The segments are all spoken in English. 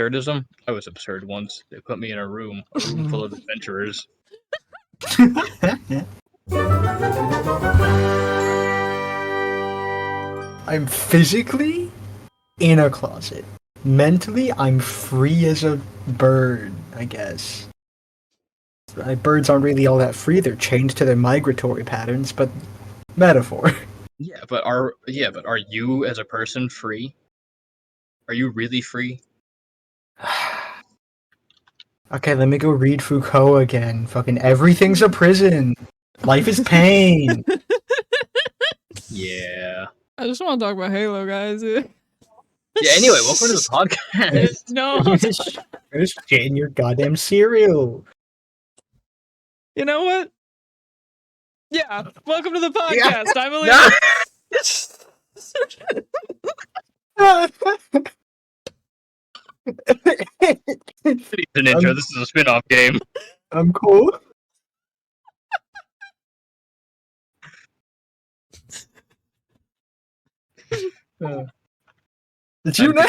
absurdism? I was absurd once. They put me in a room full of adventurers. I'm physically in a closet. Mentally, I'm free as a bird, I guess. Birds aren't really all that free. They're chained to their migratory patterns, but metaphor. Yeah, but are you as a person free? Are you really free? Okay, let me go read Foucault again. Fucking everything's a prison. Life is pain. Yeah. I just want to talk about Halo, guys. Yeah, anyway, welcome to the podcast. No. Just shit in your goddamn cereal. You know what? Yeah, welcome to the podcast. Yeah. I'm Elena. It's an intro. This is a spin-off game. I'm cool. Did you know?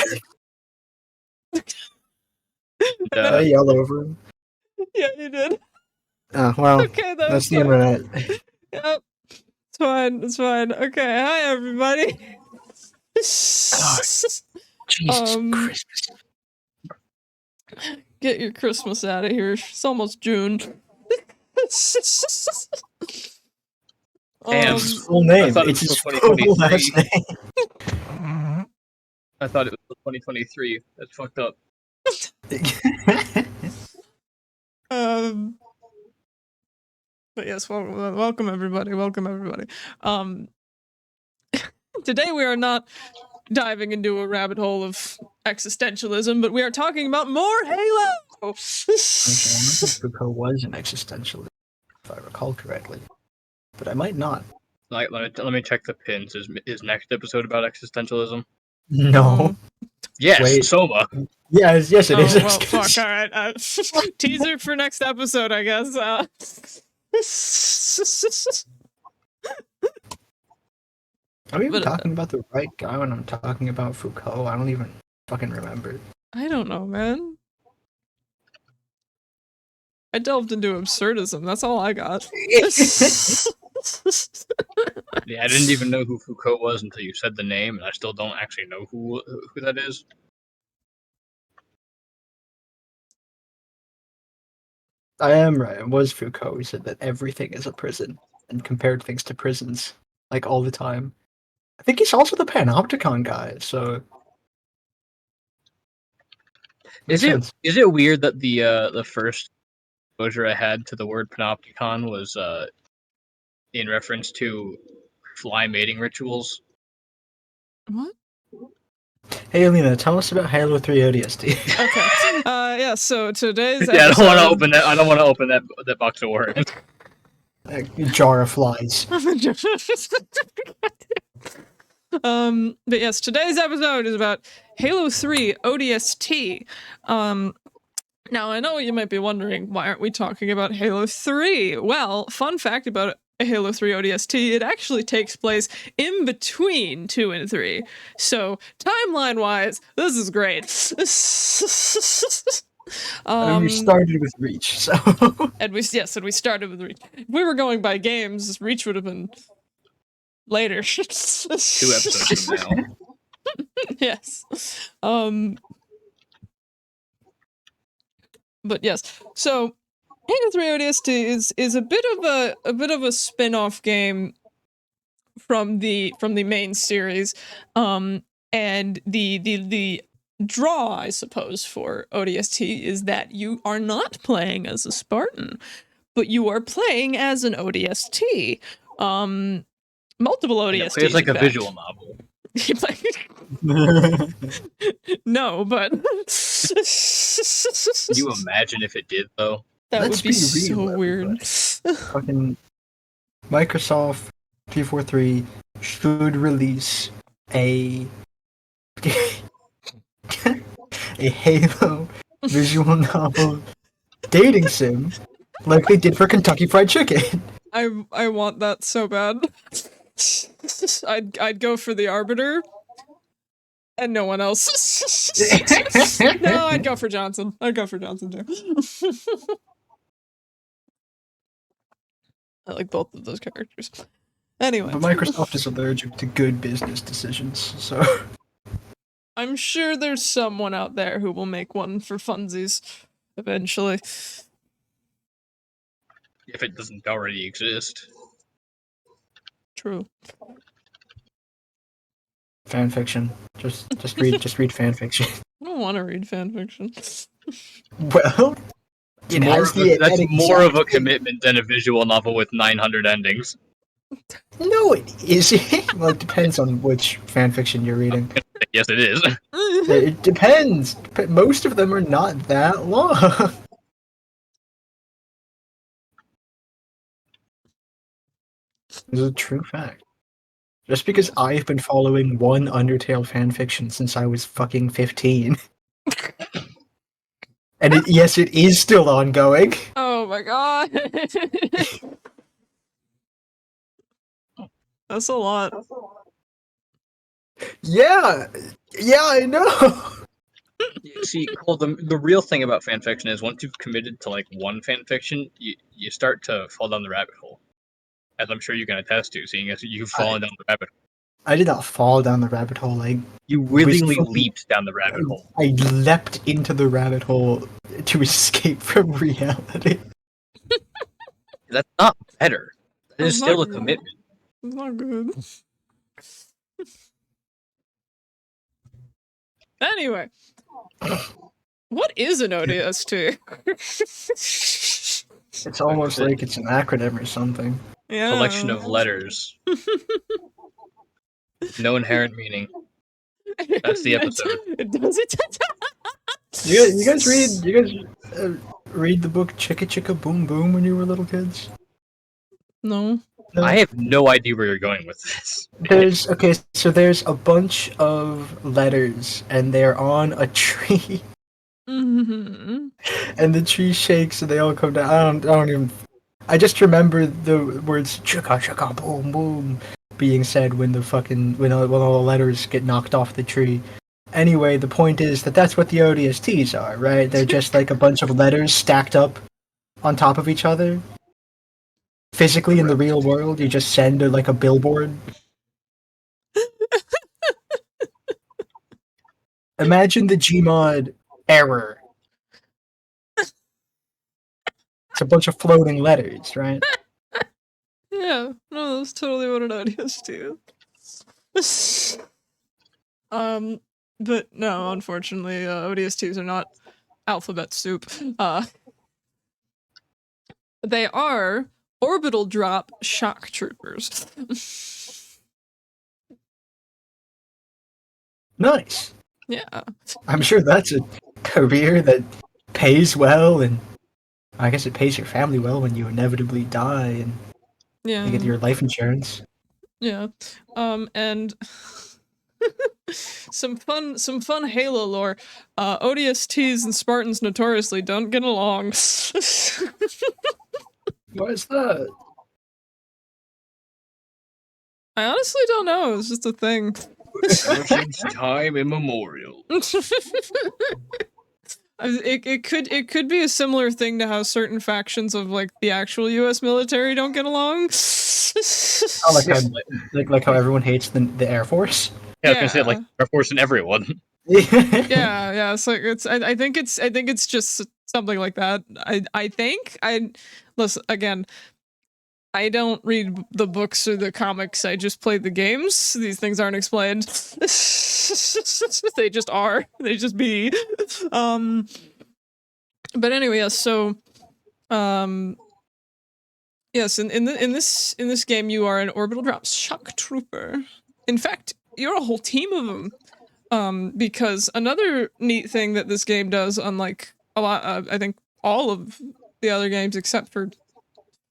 I yell over him. Yeah, you did. Oh, well, Okay, that's the internet. Yep. It's fine. It's fine. Okay, hi everybody. Jesus Christmas. Get your Christmas out of here. It's almost June. Damn. Full name. I thought it It's was his for full 2023. last name. I thought it was 2023. That's fucked up. But yes, welcome everybody. Welcome everybody. Today we are not diving into a rabbit hole of existentialism, but we are talking about more Halo. Foucault was an existentialist, if I recall correctly, but I might not. Like, let me check the pins. Is next episode about existentialism? No. Yes, Wait. Soma. Yes, it is. Well, fuck. All right. Teaser for next episode, I guess. Are we even talking about the right guy when I'm talking about Foucault? I don't even fucking remember. I don't know, man. I delved into absurdism. That's all I got. Yeah, I didn't even know who Foucault was until you said the name, and I still don't actually know who that is. I am right. It was Foucault who said that everything is a prison and compared things to prisons, like all the time. I think he's also the Panopticon guy, so... Is it weird that the first exposure I had to the word Panopticon was in reference to fly mating rituals? What? Hey, Alina, tell us about Halo 3 ODST. Okay. Yeah, so today's Yeah, episode... I don't want to open that. I don't want to open that box of worms. A jar of flies. But yes, today's episode is about Halo 3 ODST. Now I know you might be wondering, why aren't we talking about Halo 3? Well, fun fact about Halo 3 ODST, it actually takes place in between 2 and 3. So, timeline-wise, this is great. And we started with Reach, so... And we started with Reach. If we were going by games, Reach would have been later. 2 episodes from now. Yes. But yes. So Halo 3 ODST is a bit of a spin-off game from the main series. And the draw, I suppose, for ODST is that you are not playing as a Spartan, but you are playing as an ODST. Multiple ODSTs. It's like a visual novel. No, but Can you imagine if it did, though? That Let's would be be so real, weird. Fucking Microsoft 343 should release a Halo visual novel dating sim like they did for Kentucky Fried Chicken. I want that so bad. I'd go for the Arbiter. And no one else. No, I'd go for Johnson. I'd go for Johnson too. I like both of those characters. Anyway. But Microsoft is allergic to good business decisions, so... I'm sure there's someone out there who will make one for funsies eventually. If it doesn't already exist. True. Fanfiction. Just read fanfiction. I don't want to read fanfiction. Well, That's more of a commitment than a visual novel with 900 endings. No, it isn't. Well, it depends on which fanfiction you're reading. Yes, it is. It depends. But most of them are not that long. This is a true fact. Just because I've been following one Undertale fanfiction since I was fucking 15. And yes, it is still ongoing. Oh my god. That's a lot. Yeah, I know. See, Cole, the real thing about fanfiction is once you've committed to like one fanfiction, you start to fall down the rabbit hole. As I'm sure you can attest to, seeing as you've fallen down the rabbit hole. I did not fall down the rabbit hole. You willingly leaped down the rabbit hole. I leapt into the rabbit hole to escape from reality. That's not better. That is That's still not a commitment. It's not good. Anyway. What is an ODST? It's almost like it's an acronym or something. Yeah. Collection of letters. No inherent meaning. That's the episode. Does it? You guys read the book Chicka Chicka Boom Boom when you were little kids? No. No? I have no idea where you're going with this. There's a bunch of letters, and they're on a tree, Mm-hmm. and the tree shakes, and they all come down. I just remember the words "chicka chicka boom boom" being said when when all the letters get knocked off the tree. Anyway, the point is that's what the ODSTs are, right? They're just like a bunch of letters stacked up on top of each other. Physically, in the real world, you just send a billboard. Imagine the Gmod error. It's a bunch of floating letters, right? Yeah, no, that's totally what an ODST is. But no, unfortunately, ODSTs are not alphabet soup. They are orbital drop shock troopers. Nice. Yeah. I'm sure that's a career that pays well, and I guess it pays your family well when you inevitably die and Yeah. you get your life insurance. Yeah. And some fun Halo lore. ODSTs and Spartans notoriously don't get along. Why is that? I honestly don't know. It's just a thing. Since time immemorial. It could be a similar thing to how certain factions of like the actual U.S. military don't get along. Like how everyone hates the Air Force. Yeah, I was gonna say like Air Force and everyone. Yeah. So I think it's just something like that. Listen again. I don't read the books or the comics. I just play the games. These things aren't explained. They just are. They just be. But anyway, yes. So, yes. In this game, you are an orbital drop shock trooper. In fact, you're a whole team of them. Because another neat thing that this game does, unlike a lot, I think all of the other games except for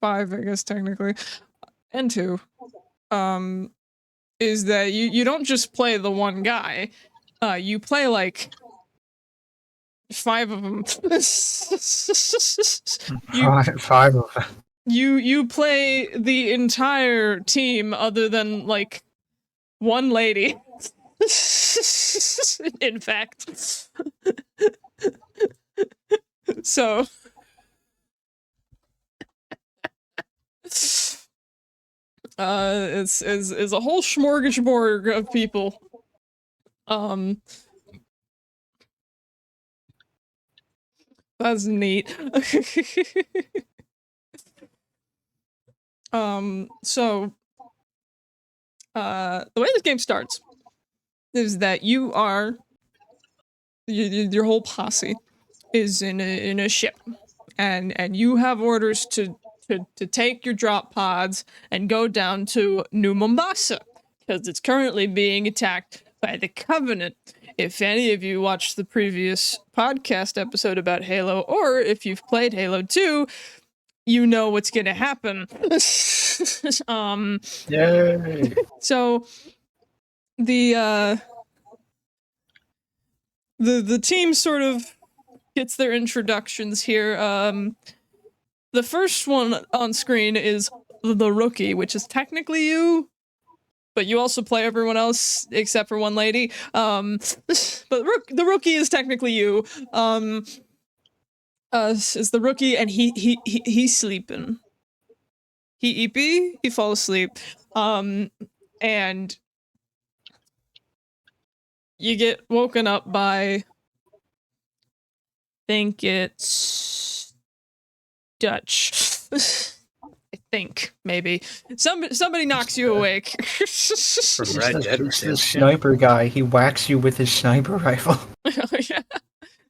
5, I guess technically, and 2, is that you don't just play the one guy, you play like 5 of them. Five of them. You play the entire team other than like one lady. In fact. So it's a whole smorgasbord of people. That's neat. So the way this game starts is that you are your whole posse is in a ship, and you have orders to take your drop pods and go down to New Mombasa because it's currently being attacked by the Covenant. If any of you watched the previous podcast episode about Halo, or if you've played Halo 2, you know what's gonna happen. Yay! So the team sort of gets their introductions here. The first one on screen is the Rookie, which is technically you, but you also play everyone else except for one lady. But the Rookie is technically you. Is the Rookie, and he's sleeping. He fall asleep. And you get woken up by, I think it's Dutch. I think, maybe. Somebody knocks you awake. From Red Dead It's the Redemption. sniper guy. He whacks you with his sniper rifle. Oh, yeah.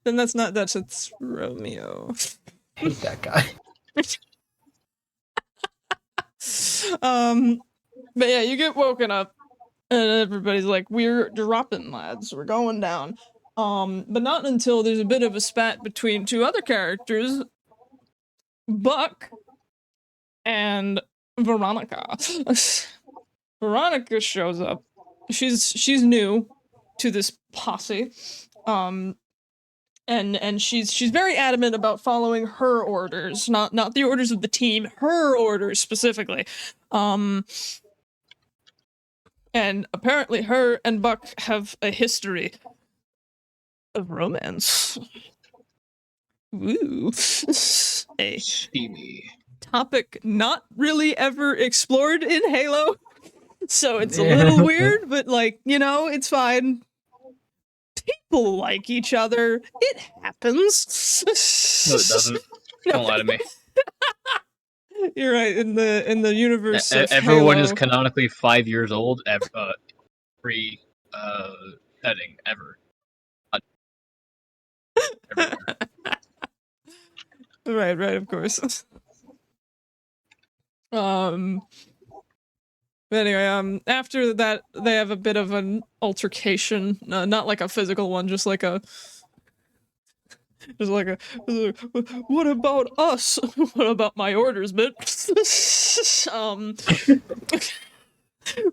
Then that's not Dutch, it's Romeo. I hate that guy. But yeah, you get woken up, and everybody's like, "We're dropping, lads. We're going down." But not until there's a bit of a spat between two other characters, Buck and Veronica. Veronica shows up. She's new to this posse. And she's very adamant about following her orders, not the orders of the team, her orders specifically. And apparently her and Buck have a history of romance. Ooh. A Steamy. topic not really ever explored in Halo. So it's a little weird, but like, you know, it's fine. People like each other. It happens. No, it doesn't. Don't lie to me. You're right. In the universe of Everyone Halo, is canonically 5 years old. Every setting ever. right, of course. But anyway, after that, they have a bit of an altercation. Not like a physical one, just like a. What about us? What about my orders, bitch?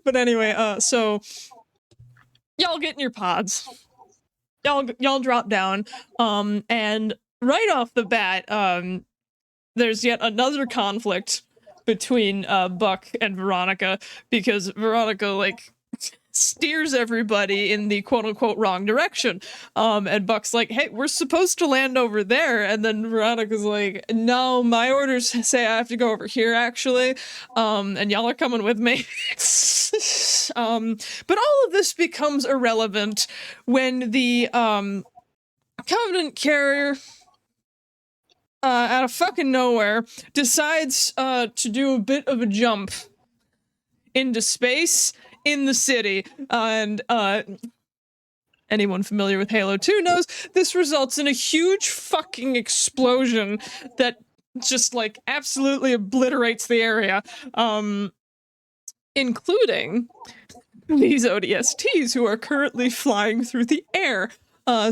But anyway, so y'all get in your pods. Y'all drop down. And right off the bat, there's yet another conflict between Buck and Veronica, because Veronica like steers everybody in the quote-unquote wrong direction. And Buck's like, hey, we're supposed to land over there, and then Veronica's like, no, my orders say I have to go over here actually, and y'all are coming with me. But all of this becomes irrelevant when the Covenant carrier out of fucking nowhere decides to do a bit of a jump into space in the city, and anyone familiar with Halo 2 knows this results in a huge fucking explosion that just like absolutely obliterates the area, including these ODSTs who are currently flying through the air.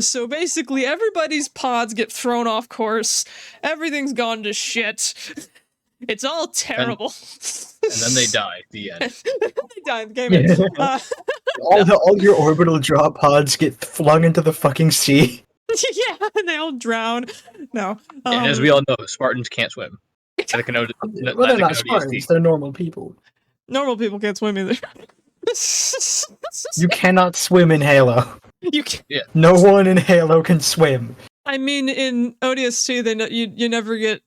So basically everybody's pods get thrown off course, everything's gone to shit, it's all terrible. And then they die. The end. They die in the game. Ends. All your orbital drop pods get flung into the fucking sea. Yeah, and they all drown. No. And as we all know, Spartans can't swim. Well, they're not Spartans, they're normal people. Normal people can't swim either. You cannot swim in Halo. You can. No one in Halo can swim. I mean, in ODST, you never get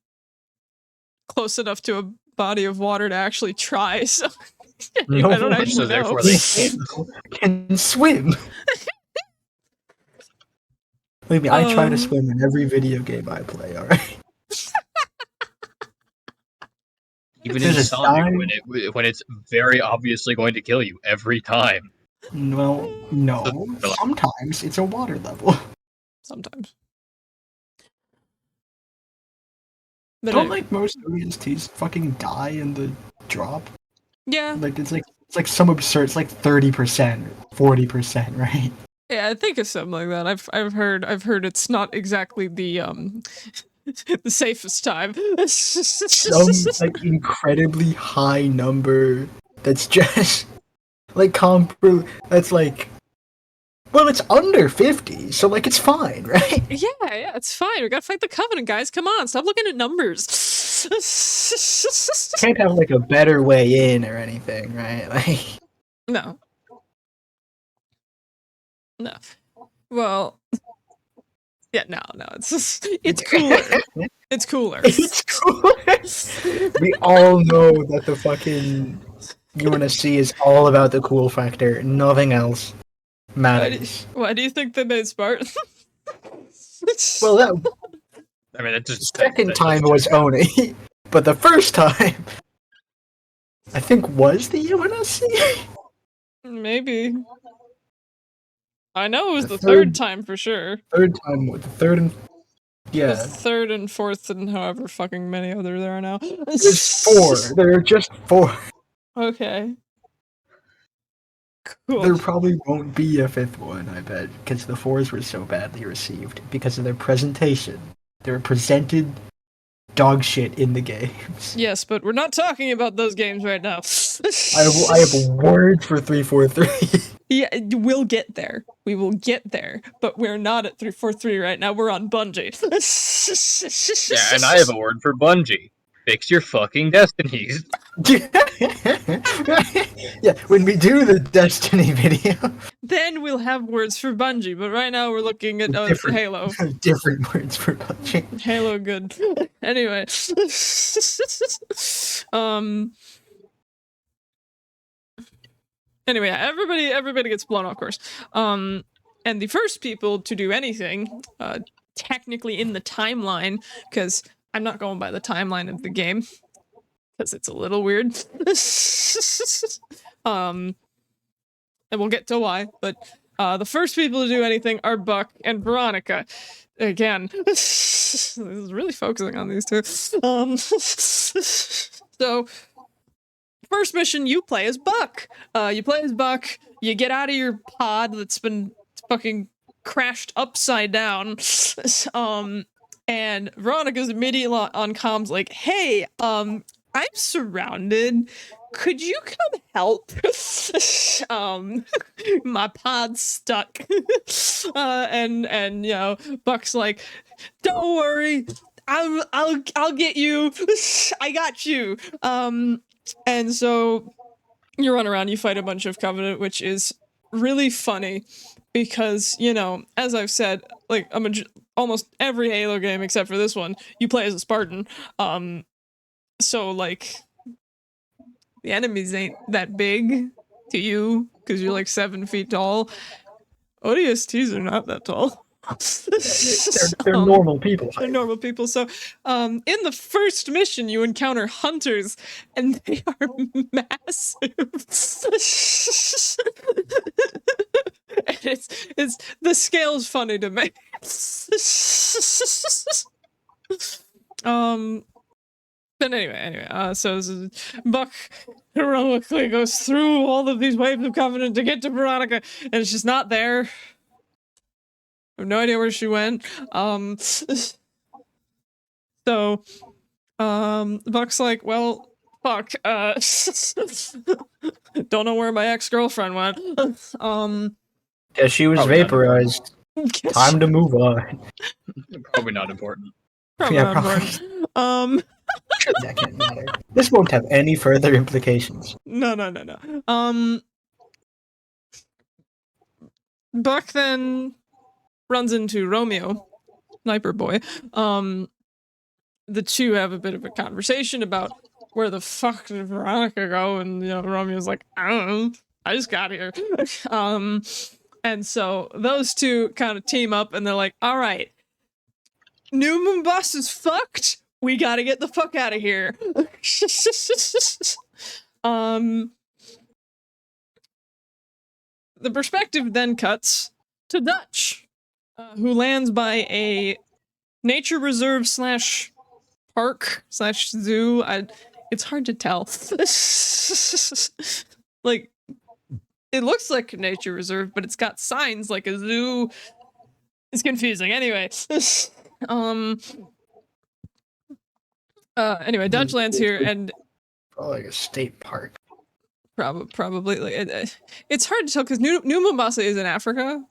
close enough to a body of water to actually try. So No I don't one actually know. therefore they can swim. Believe me, I try to swim in every video game I play. All right. Even There's in a Sonic, time- when it's very obviously going to kill you every time. No. Sometimes it's a water level. Sometimes. But Don't anyway. like most ODSTs fucking die in the drop. Yeah. Like it's like some absurd. It's like 30%, 40%, right? Yeah, I think it's something like that. I've heard it's not exactly the the safest time. Some like incredibly high number that's just like that's like, well, it's under 50, so like it's fine, right? Yeah, it's fine. We gotta fight the Covenant, guys. Come on, stop looking at numbers. Can't have like a better way in or anything, right? Like, No. Well, yeah, no. It's cooler. It's cooler. it's cool. We all know that the fucking UNSC is all about the cool factor. Nothing else matters. Why do you think they made Spartan? Well, that I mean, it just second time was Oni, but the first time, I think, was the UNSC. Maybe. I know it was The the third third- time for sure. Third time, the third and The yeah, third and fourth and however fucking many other there are now. there's 4. There are just 4. Okay. Cool. There probably won't be a 5th one, I bet, because the 4s were so badly received because of their presentation. They were presented dog shit in the games. Yes, but we're not talking about those games right now. I have a word for 343. Yeah, we'll get there. We will get there, but we're not at 343 right now. We're on Bungie. Yeah, and I have a word for Bungie. Fix your fucking destinies. Yeah, when we do the Destiny video, Then we'll have words for Bungie, but right now we're looking at Different. Halo. different words for Bungie. Halo good. Anyway. Anyway, everybody gets blown off course. And the first people to do anything, technically in the timeline, because I'm not going by the timeline of the game, because it's a little weird. And we'll get to why, but the first people to do anything are Buck and Veronica. Again, this is really focusing on these two. So, first mission, you play as Buck. You play as Buck, you get out of your pod that's been fucking crashed upside down. And Veronica's immediately on comms like, hey, I'm surrounded. Could you come help? My pod's stuck. And you know, Buck's like, don't worry, I'll get you. I got you. And so you run around, you fight a bunch of Covenant, which is really funny because, you know, as I've said, like almost every Halo game except for this one, you play as a Spartan. So like the enemies ain't that big to you because you're like 7 feet tall. ODSTs are not that tall. They're normal people. They're normal people. So, in the first mission, you encounter hunters, and they are massive. And it's the scale's funny to me. But anyway, so Buck heroically goes through all of these waves of Covenant to get to Veronica, and she's not there. I have no idea where she went. So, Buck's like, well, fuck, don't know where my ex-girlfriend went. Yeah, she was Probably not vaporized. Time to move on. Probably not important. Probably Yeah, not probably. important. That can't matter. This won't have any further implications. No. Buck then runs into Romeo, Sniper Boy. The two have a bit of a conversation about where the fuck did Veronica go, and Romeo's like, I don't know, I just got here. And so those two kind of team up, and they're like, all right, New Mombasa is fucked. We gotta get the fuck out of here. The perspective then cuts to Dutch, who lands by a nature reserve slash park slash zoo. It's hard to tell. Like, it looks like a nature reserve, but it's got signs like a zoo. It's confusing. Anyway, anyway, Dutch lands here, and like a state park. Probably like it's hard to tell because New Mombasa is in Africa,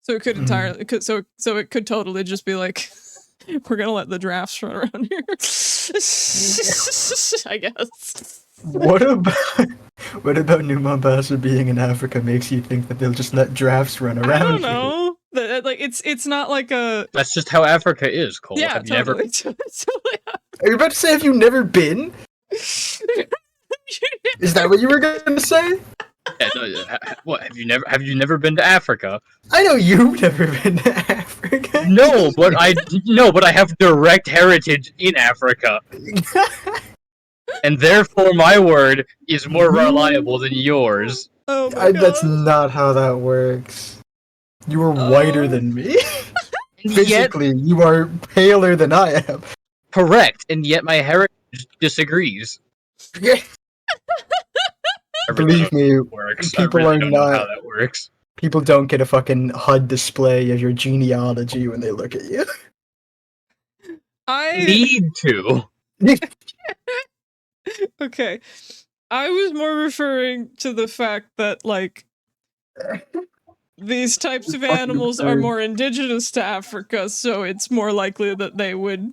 so it could entirely so it could totally just be like we're gonna let the drafts run around here. I guess. What about New Mombasa being in Africa makes you think that they'll just let drafts run around? I don't know. Like it's not like a. That's just how Africa is, Cole. Yeah, Have you totally. never? Are you about to say have you never been? Is that what you were gonna say? Yeah, no, what have you never been to Africa? I know you've never been to Africa. No, but I have direct heritage in Africa, and therefore my word is more reliable than yours. Oh my God. That's not how that works. You are whiter than me. Physically, you are paler than I am. Correct, and yet my heritage disagrees. Believe me, people are don't know how that works. People don't get a fucking HUD display of your genealogy when they look at you. I need to. Okay. I was more referring to the fact that, like, these types of animals are more indigenous to Africa, so it's more likely that they would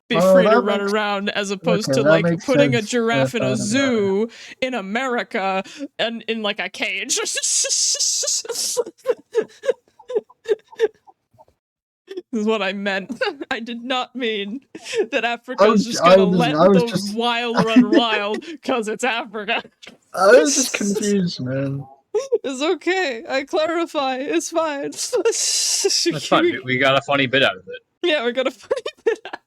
be free to run around as opposed to, like, putting a giraffe in a zoo in America and in, like, a cage. This is what I meant. I did not mean that Africa's just gonna let the wild run wild because it's Africa. I was just confused, man. It's okay. I clarify. It's fine. That's fine. We got a funny bit out of it. Yeah, we got a funny bit out of it.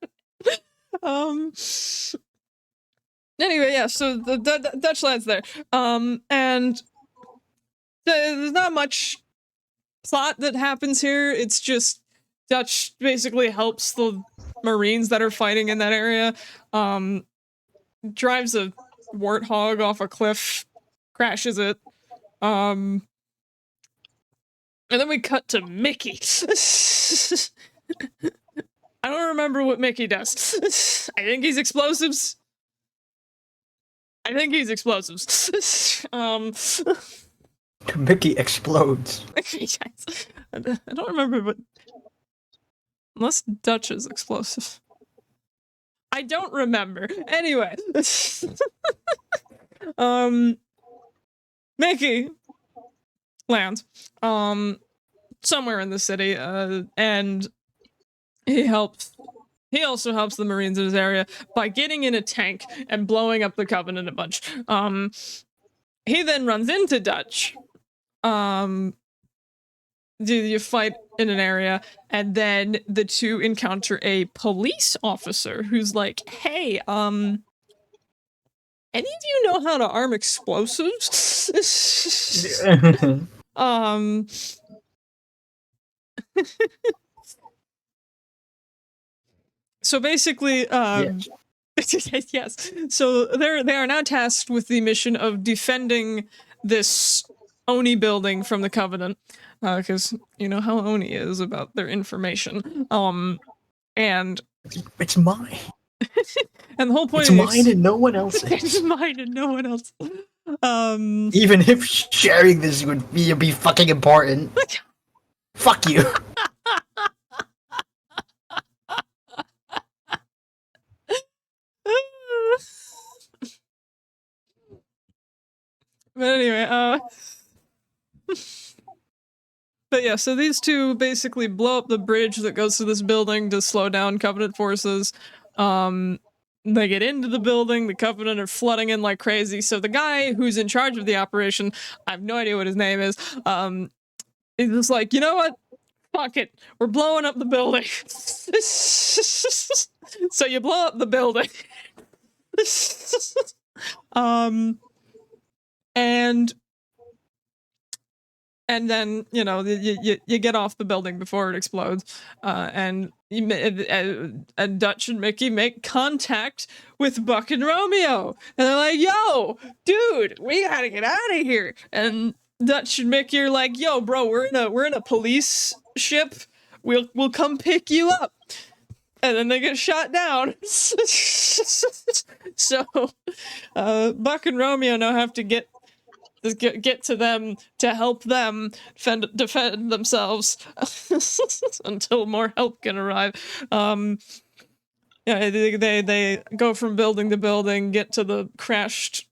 Anyway, yeah, so the Dutch lad's there. And there's not much plot that happens here. It's just Dutch basically helps the Marines that are fighting in that area. Drives a warthog off a cliff, crashes it. And then we cut to Mickey. I don't remember what Mickey does. I think he's explosives. Mickey explodes. I don't remember, but unless Dutch is explosive. I don't remember. Anyway. Mickey lands somewhere in the city, and he also helps the Marines in his area by getting in a tank and blowing up the Covenant a bunch. He then runs into Dutch. You fight in an area, and then the two encounter a police officer who's like, hey, any of you know how to arm explosives? So basically, yes. So they are now tasked with the mission of defending this Oni building from the Covenant, because you know how Oni is about their information. And it's mine. And the whole point it's mine and no one else. It's mine and no one else. Even if sharing this would be fucking important. Fuck you. But anyway, But yeah, so these two basically blow up the bridge that goes to this building to slow down Covenant forces. They get into the building, the Covenant are flooding in like crazy. So the guy who's in charge of the operation, I have no idea what his name is, is just like, you know what? Fuck it. We're blowing up the building. So you blow up the building. And then, you know, you get off the building before it explodes, and Dutch and Mickey make contact with Buck and Romeo, and they're like, "Yo, dude, we gotta get out of here." And Dutch and Mickey are like, "Yo, bro, we're in a police ship. We'll come pick you up." And then they get shot down. So, Buck and Romeo now have to get to them to help them defend themselves until more help can arrive. Yeah, they go from building to building, get to the crashed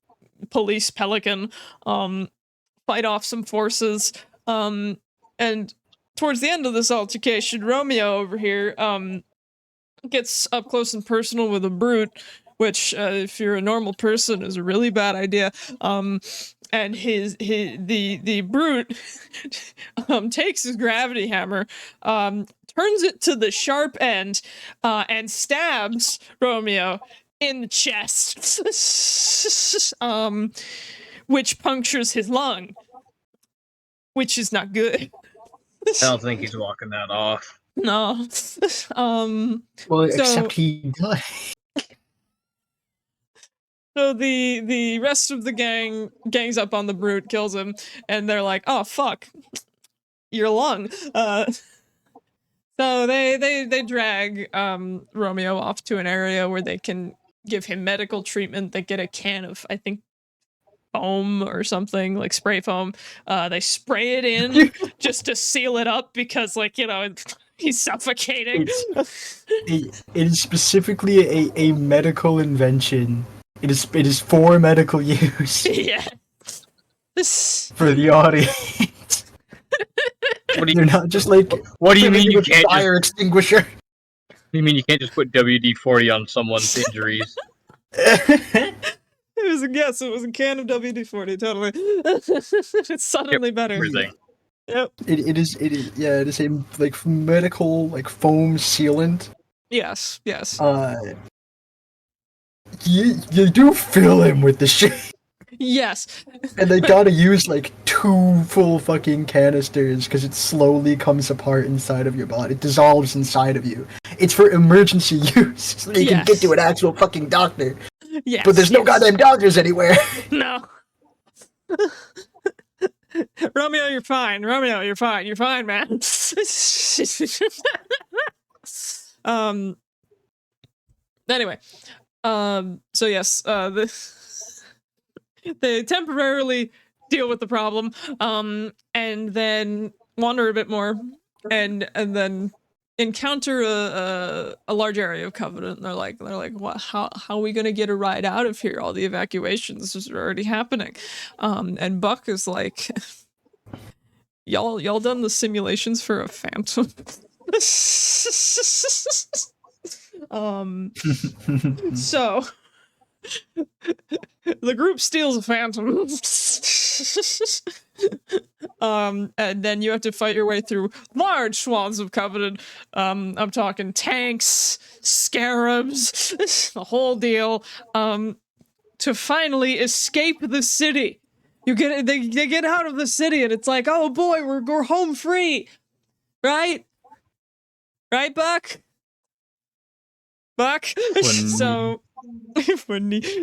police Pelican, fight off some forces, and towards the end of this altercation, Romeo over here gets up close and personal with a brute, which, if you're a normal person, is a really bad idea. And the brute takes his gravity hammer, turns it to the sharp end, and stabs Romeo in the chest, which punctures his lung, which is not good. I don't think he's walking that off. No. Well, except he does. So the rest of the gangs up on the brute, kills him, and they're like, "Oh fuck, your lung." So they drag Romeo off to an area where they can give him medical treatment. They get a can of, I think, foam or something, like spray foam. They spray it in just to seal it up because, like, you know, he's suffocating. It is specifically a medical invention. It is for medical use. Yeah. For the audience. They're not just like. What do you mean you can't fire extinguisher? You mean you can't just put WD-40 on someone's injuries? It was a guess. It was a can of WD-40. Totally. It's suddenly better. Everything. Yep. It is a like medical like foam sealant. Yes. You do fill him with the shit. Yes. And they gotta use like 2 full fucking canisters because it slowly comes apart inside of your body. It dissolves inside of you. It's for emergency use, so you can get to an actual fucking doctor. Yes. But there's no goddamn doctors anywhere. No. Romeo, you're fine. Romeo, you're fine. You're fine, man. Anyway. So yes, they temporarily deal with the problem, and then wander a bit more, and then encounter a large area of Covenant. And they're like, what? How are we gonna get a ride out of here? All the evacuations are already happening. And Buck is like, y'all done the simulations for a Phantom? So the group steals a Phantom. And then you have to fight your way through large swaths of Covenant. I'm talking tanks, scarabs, the whole deal, to finally escape the city. They get out of the city, and it's like, oh boy, we're home free, right, Buck?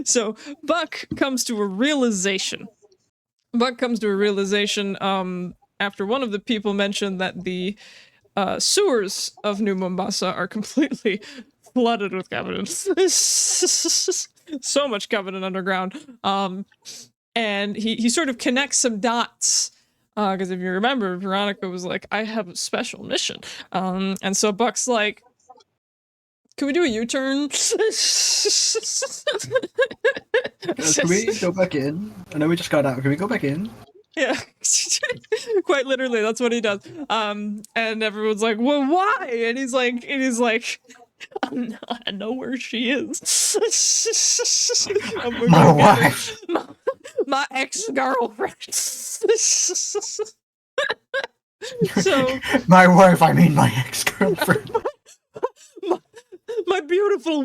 So Buck comes to a realization. After one of the people mentioned that the sewers of New Mombasa are completely flooded with Covenant. So much Covenant underground. And he sort of connects some dots. Because if you remember, Veronica was like, I have a special mission. And so Buck's like, can we do a U-turn? Can we go back in? I know we just got out. Can we go back in? Yeah. Quite literally, that's what he does. And everyone's like, "Well, why?" And he's like, I know where she is. And we're My gonna get her. wife. My ex-girlfriend. So My wife, I mean my ex-girlfriend. my beautiful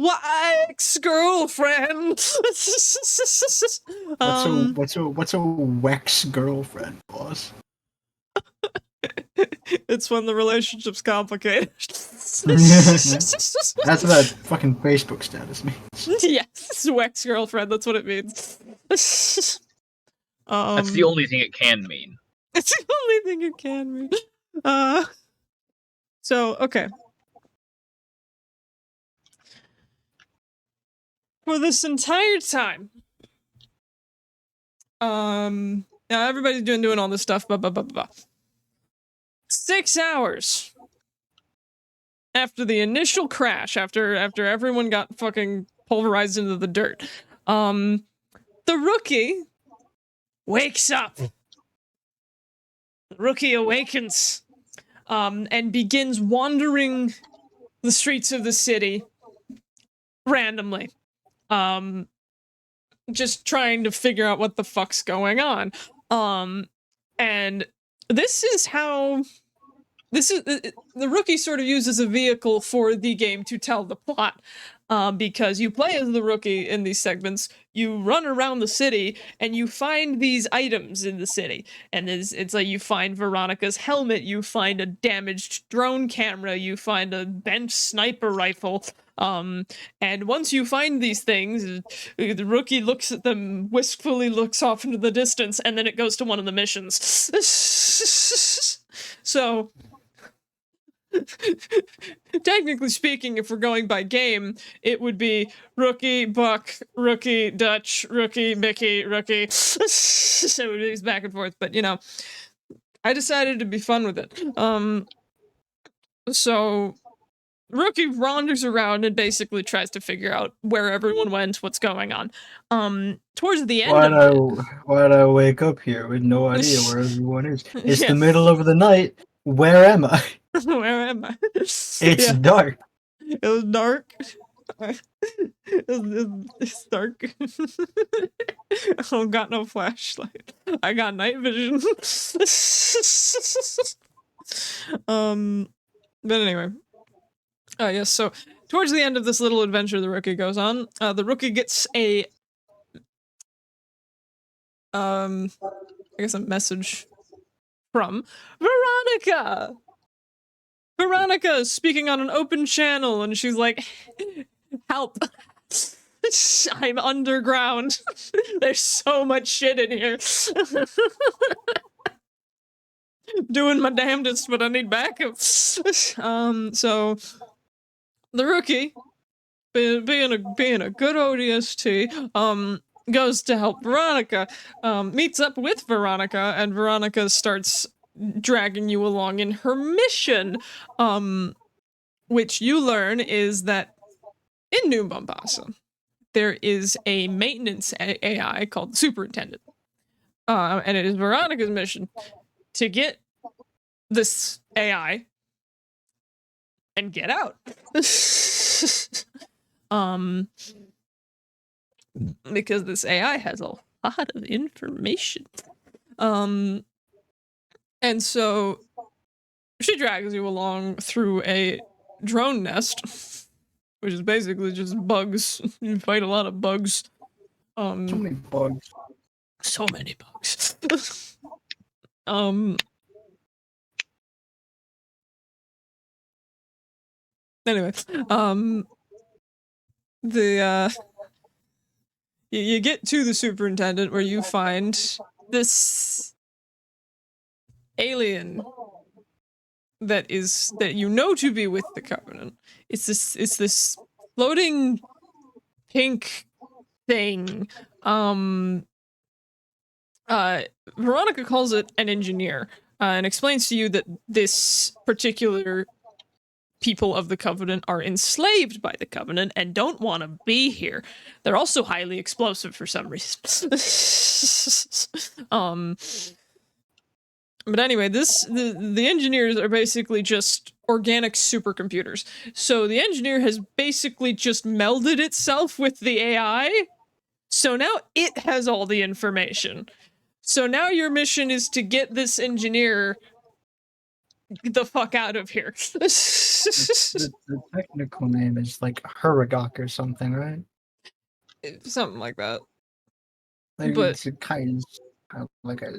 ex-girlfriend. What's a Wex girlfriend, boss? It's when the relationship's complicated. That's what that fucking Facebook status means. Yes, ex-girlfriend, that's what it means. That's the only thing it can mean. It's the only thing it can mean. So, okay. For this entire time, now everybody's doing all this stuff, blah, blah, blah, blah. 6 hours after the initial crash, after everyone got fucking pulverized into the dirt, the rookie wakes up. The rookie awakens, and begins wandering the streets of the city randomly. Just trying to figure out what the fuck's going on. And this is how the rookie sort of uses a vehicle for the game to tell the plot. Because you play as the rookie in these segments, you run around the city and you find these items in the city. And it's like you find Veronica's helmet, you find a damaged drone camera, you find a bent sniper rifle. And once you find these things, the rookie looks at them, wistfully looks off into the distance, and then it goes to one of the missions. So, technically speaking, if we're going by game, it would be rookie, Buck, rookie, Dutch, rookie, Mickey, rookie. So it's back and forth, but you know, I decided to be fun with it. So rookie wanders around and basically tries to figure out where everyone went, what's going on. Towards the end Why'd I wake up here with no idea where everyone is? It's Yeah. the middle of the night. Where am I? Where am I? It's Yeah, dark. it was dark. It's dark. I don't got no flashlight. I got night vision. But anyway. Yes, so towards the end of this little adventure the rookie goes on, the rookie gets a I guess a message from Veronica. Veronica is speaking on an open channel, and she's like, "Help! I'm underground. There's so much shit in here. Doing my damnedest, but I need backup." So the rookie, being a good ODST, goes to help Veronica, meets up with Veronica, and Veronica starts dragging you along in her mission, which you learn is that in New Mombasa, there is a maintenance AI called the Superintendent, and it is Veronica's mission to get this AI and get out. Because this AI has a lot of information. And so she drags you along through a drone nest, which is basically just bugs. You fight a lot of bugs. So many bugs. So many bugs. Anyway, you get to the superintendent where you find this alien that you know to be with the Covenant. It's this floating pink thing. Veronica calls it an engineer, and explains to you that this particular people of the Covenant are enslaved by the Covenant and don't want to be here. They're also highly explosive for some reason. But anyway, the engineers are basically just organic supercomputers. So the engineer has basically just melded itself with the AI. So now it has all the information. So now your mission is to get this engineer the fuck out of here. The technical name is like Huragok or something, right? Something like that. Like, But it's a kind of like a.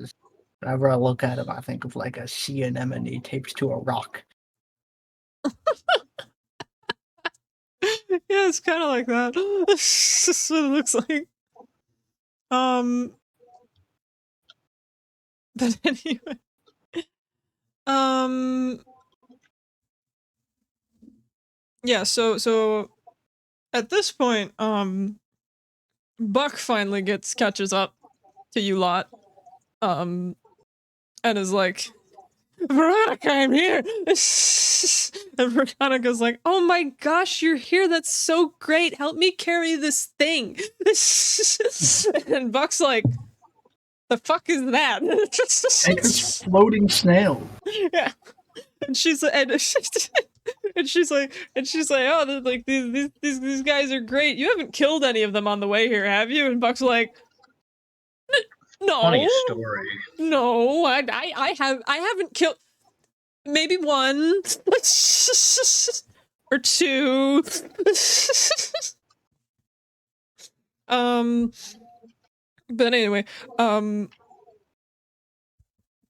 Whenever I look at him, I think of like a sea anemone taped to a rock. yeah, it's kind of like that. That's what it looks like. But anyway, yeah. So at this point, Buck finally catches up to you lot, and is like, Veronica, I'm here. And Veronica's like, oh my gosh, you're here. That's so great. Help me carry this thing. And Buck's like, the fuck is that? Like this floating snail. Yeah. And she's like, and she's like, oh, like these guys are great. You haven't killed any of them on the way here, have you? And Buck's like, no, Funny story. no, I haven't killed. Maybe one or two. But anyway,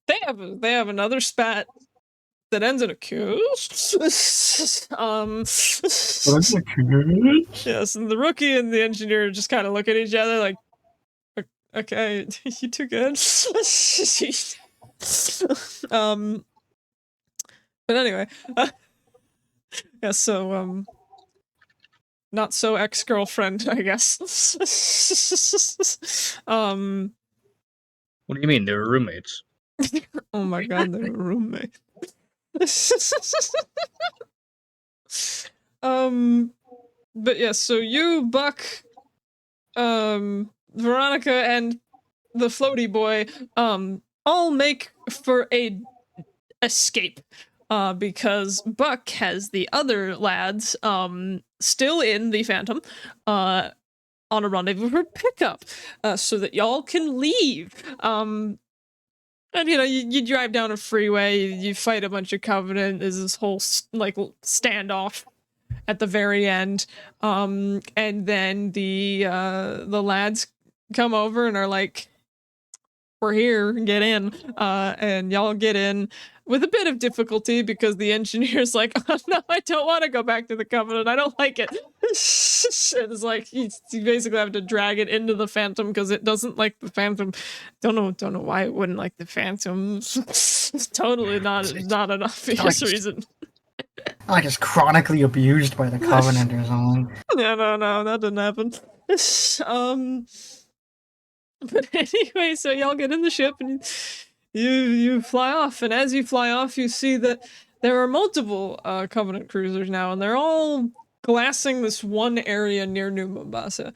they have another spat that ends in a kiss. Yes, and the rookie and the engineer just kind of look at each other like, okay, you too good. But anyway, yeah, so not so ex-girlfriend, I guess. What do you mean? They were roommates. Oh my god, they're roommates. But yes, so you, Buck, Veronica, and the floaty boy, all make for a escape. Because Buck has the other lads, still in the Phantom, on a rendezvous for pickup, so that y'all can leave. And you know, you drive down a freeway, you fight a bunch of Covenant. There's this whole like standoff at the very end, and then the lads come over and are like, "We're here, get in," and y'all get in with a bit of difficulty because the engineer's like, "Oh no, I don't want to go back to the Covenant. I don't like it." It's like you basically have to drag it into the Phantom because it doesn't like the Phantom. Don't know why it wouldn't like the Phantom. It's totally not an obvious reason. Like it's chronically abused by the Covenant or something. No, that didn't happen. But anyway, so y'all get in the ship and you fly off, and as you fly off, you see that there are multiple Covenant cruisers now, and they're all glassing this one area near New Mombasa.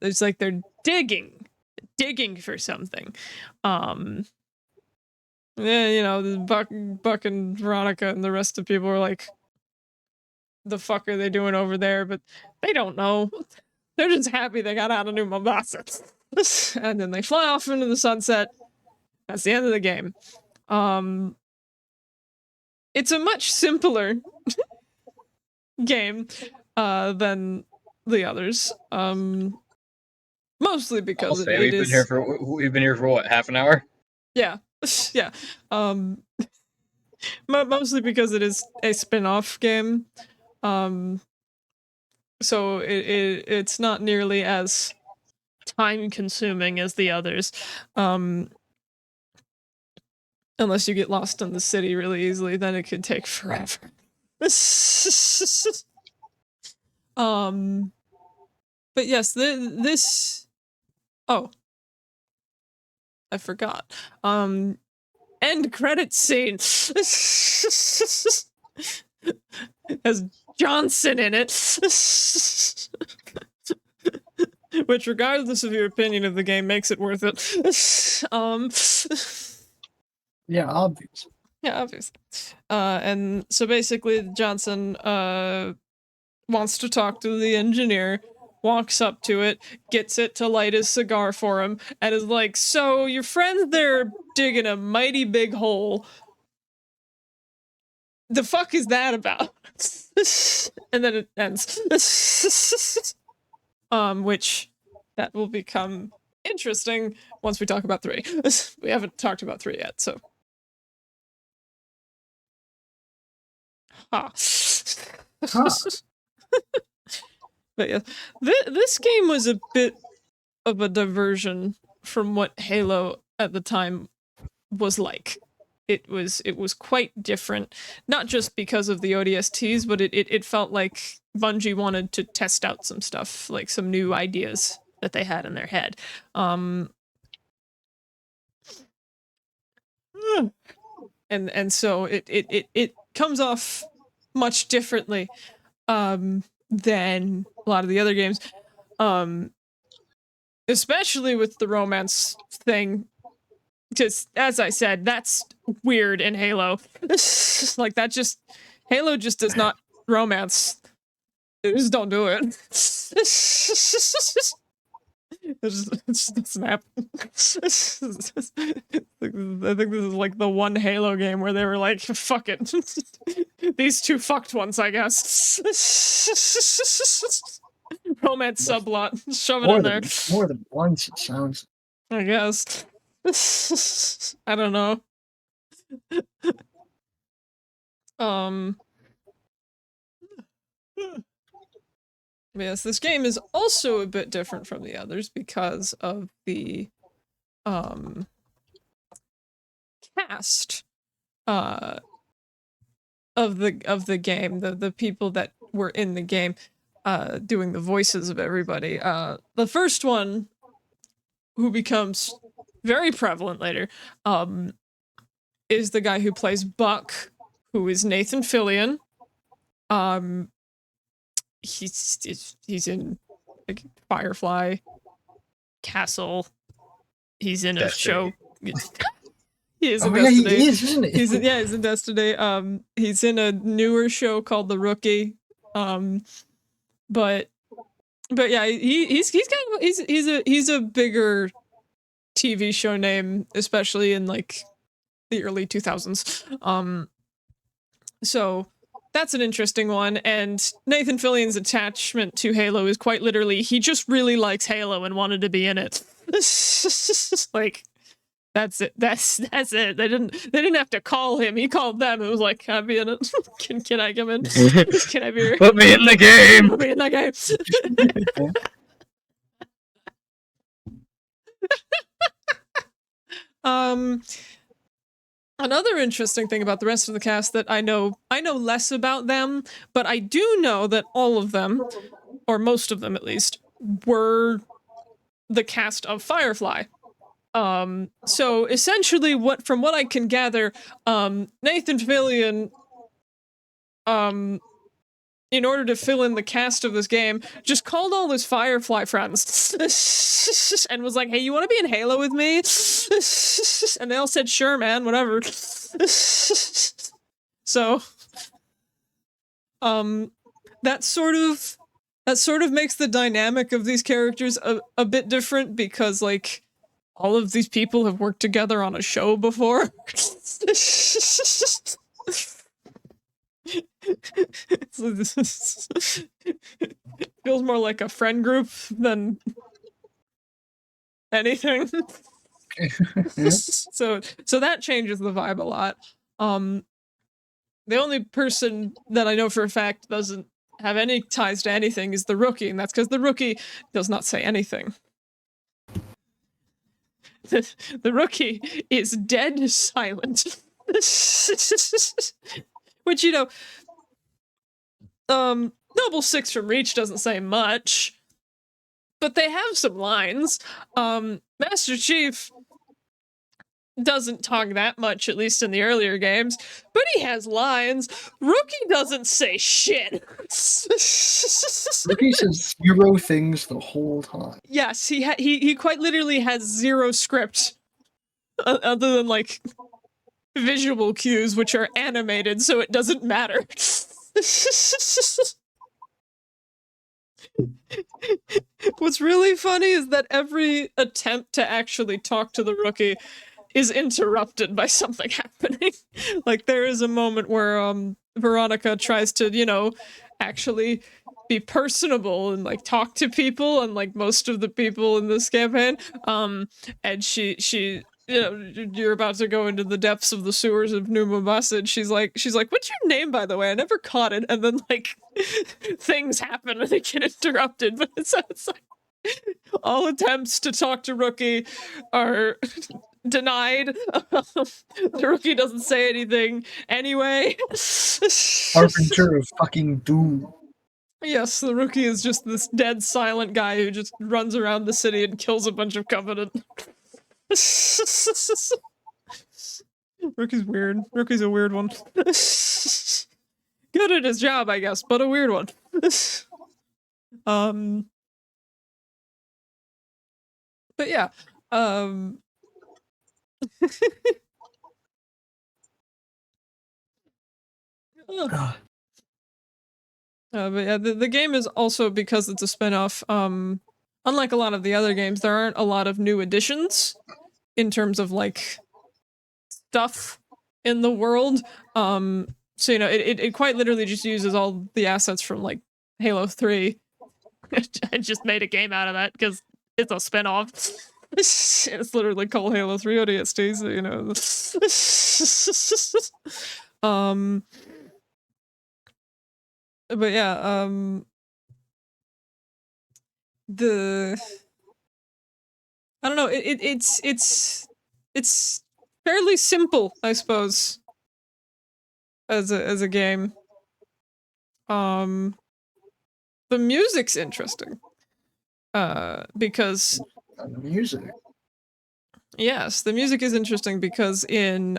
It's like they're digging for something. Yeah, you know, Buck and Veronica and the rest of the people are like, the fuck are they doing over there? But they don't know. They're just happy they got out of New Mombasa. And then they fly off into the sunset. That's the end of the game. It's a much simpler game than the others. Mostly because We've been here for what, half an hour? Yeah. Yeah. Mostly because it is a spin-off game. So it's not nearly as time consuming as the others. Unless you get lost in the city really easily, then it could take forever. But yes, this oh, I forgot. End credit scene has Johnson in it. Which, regardless of your opinion of the game, makes it worth it. Yeah, obvious. Yeah, obviously. And so basically, Johnson wants to talk to the engineer, walks up to it, gets it to light his cigar for him, and is like, "So your friends there digging a mighty big hole. The fuck is that about?" And then it ends. Which that will become interesting once we talk about 3. We haven't talked about 3 yet, so. Ha. Huh. But yeah, this game was a bit of a diversion from what Halo at the time was like. It was quite different, not just because of the ODSTs, but it felt like Bungie wanted to test out some stuff, like some new ideas that they had in their head. And so it comes off much differently than a lot of the other games, especially with the romance thing. Just as I said, that's weird in Halo. Like that just Halo just does not romance. They just don't do it. It just doesn't happen. I think this is like the one Halo game where they were like, fuck it. These two fucked once, I guess. Romance subplot. Shove it in there. More than once, it sounds. I guess. I don't know. Yes, this game is also a bit different from the others because of the cast of the game, the people that were in the game doing the voices of everybody. The first one, who becomes very prevalent later, is the guy who plays Buck, who is Nathan Fillion. He's in like Firefly, Castle. He's in a show. He is in Destiny. Yeah, he is, isn't he? He's in Destiny. He's in a newer show called The Rookie. But yeah, he's kind of he's a bigger TV show name, especially in like the early 2000s. So that's an interesting one, and Nathan Fillion's attachment to Halo is quite literally he just really likes Halo and wanted to be in it. Like that's it. That's it. They didn't have to call him. He called them. It was like, can I be in it? Can I come in? Can I be here? Put me in the game. Put me in that game. Another interesting thing about the rest of the cast that I know less about them, but I do know that all of them, or most of them at least, were the cast of Firefly. So essentially from what I can gather, Nathan Fillion, in order to fill in the cast of this game, just called all his Firefly friends and was like, hey, you want to be in Halo with me? And they all said, sure, man, whatever. So, that sort of makes the dynamic of these characters a bit different because, like, all of these people have worked together on a show before. Feels more like a friend group than anything. So that changes the vibe a lot. The only person that I know for a fact doesn't have any ties to anything is the Rookie, and that's because the Rookie does not say anything. The Rookie is dead silent. Which, you know, Noble Six from Reach doesn't say much, but they have some lines. Master Chief doesn't talk that much, at least in the earlier games, but he has lines. Rookie doesn't say shit. Rookie says 0 things the whole time. Yes, he quite literally has 0 script, other than like visual cues which are animated, so it doesn't matter. What's really funny is that every attempt to actually talk to the rookie is interrupted by something happening. Like, there is a moment where Veronica tries to, you know, actually be personable and like talk to people, unlike most of the people in this campaign. And she you know, you're about to go into the depths of the sewers of New Mombasa, and she's like, what's your name, by the way? I never caught it. And then like things happen and they get interrupted, but it's like all attempts to talk to Rookie are denied. The Rookie doesn't say anything anyway. Harbinger of fucking doom. Yes, the Rookie is just this dead silent guy who just runs around the city and kills a bunch of Covenant. Rookie's weird. Rookie's a weird one. Good at his job, I guess, but a weird one. But yeah, but yeah, the game is also, because it's a spin-off, unlike a lot of the other games, there aren't a lot of new additions in terms of like stuff in the world. So you know, it quite literally just uses all the assets from like Halo 3. I just made a game out of that because it's a spin-off. It's literally called Halo 3 ODST, so you know. But yeah, I don't know, it's fairly simple, I suppose, as a game. The music's interesting. Because Music. yes, the music is interesting because in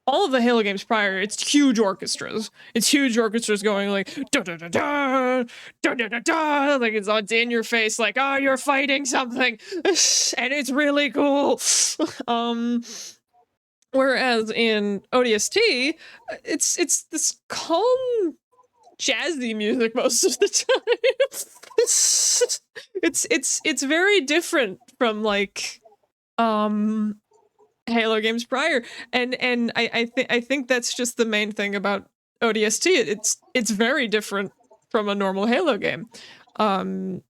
all of the Halo games prior, it's huge orchestras. It's huge orchestras going like da da da da da da da da, like it's in your face, like, oh, you're fighting something, and it's really cool. Whereas in ODST, it's this calm, jazzy music most of the time. It's very different from like Halo games prior, and I think that's just the main thing about ODST. It's very different from a normal Halo game, and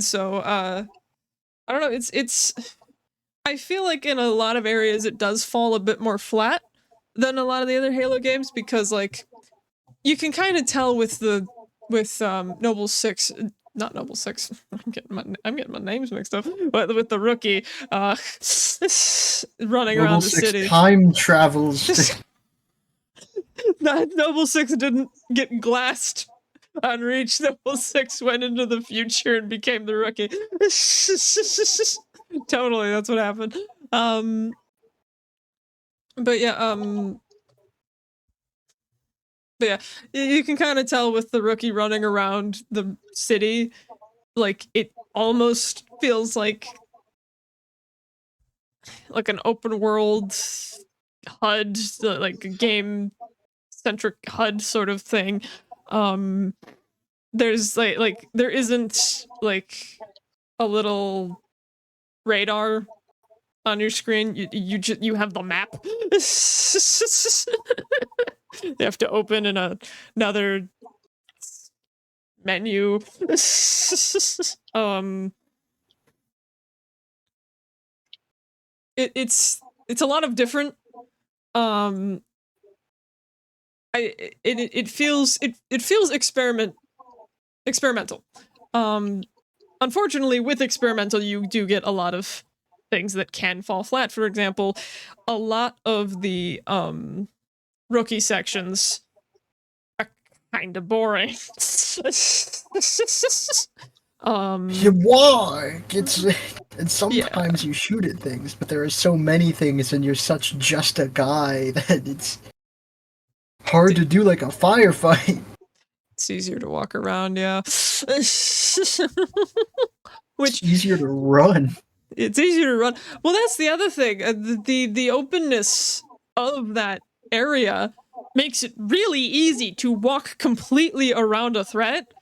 so I don't know. It's I feel like in a lot of areas it does fall a bit more flat than a lot of the other Halo games, because like you can kind of tell with Noble 6. Not Noble 6. I'm getting my names mixed up. But with the Rookie, running Noble around the 6 city. time travels. Noble 6 didn't get glassed on Reach. Noble 6 went into the future and became the Rookie. Totally, that's what happened. But yeah, you can kind of tell with the Rookie running around the city, like it almost feels like an open world HUD, like a game centric HUD sort of thing. There's like there isn't like a little radar on your screen. You have the map. You have to open in another menu. It's a lot of different. It feels experimental. Unfortunately, with experimental, you do get a lot of things that can fall flat. For example, a lot of the Rookie sections are kind of boring. Why? And sometimes you shoot at things, but there are so many things, and you're such just a guy that it's hard to do like a firefight. It's easier to walk around, yeah. Which it's easier to run. It's easier to run. Well, that's the other thing. The openness of that area makes it really easy to walk completely around a threat,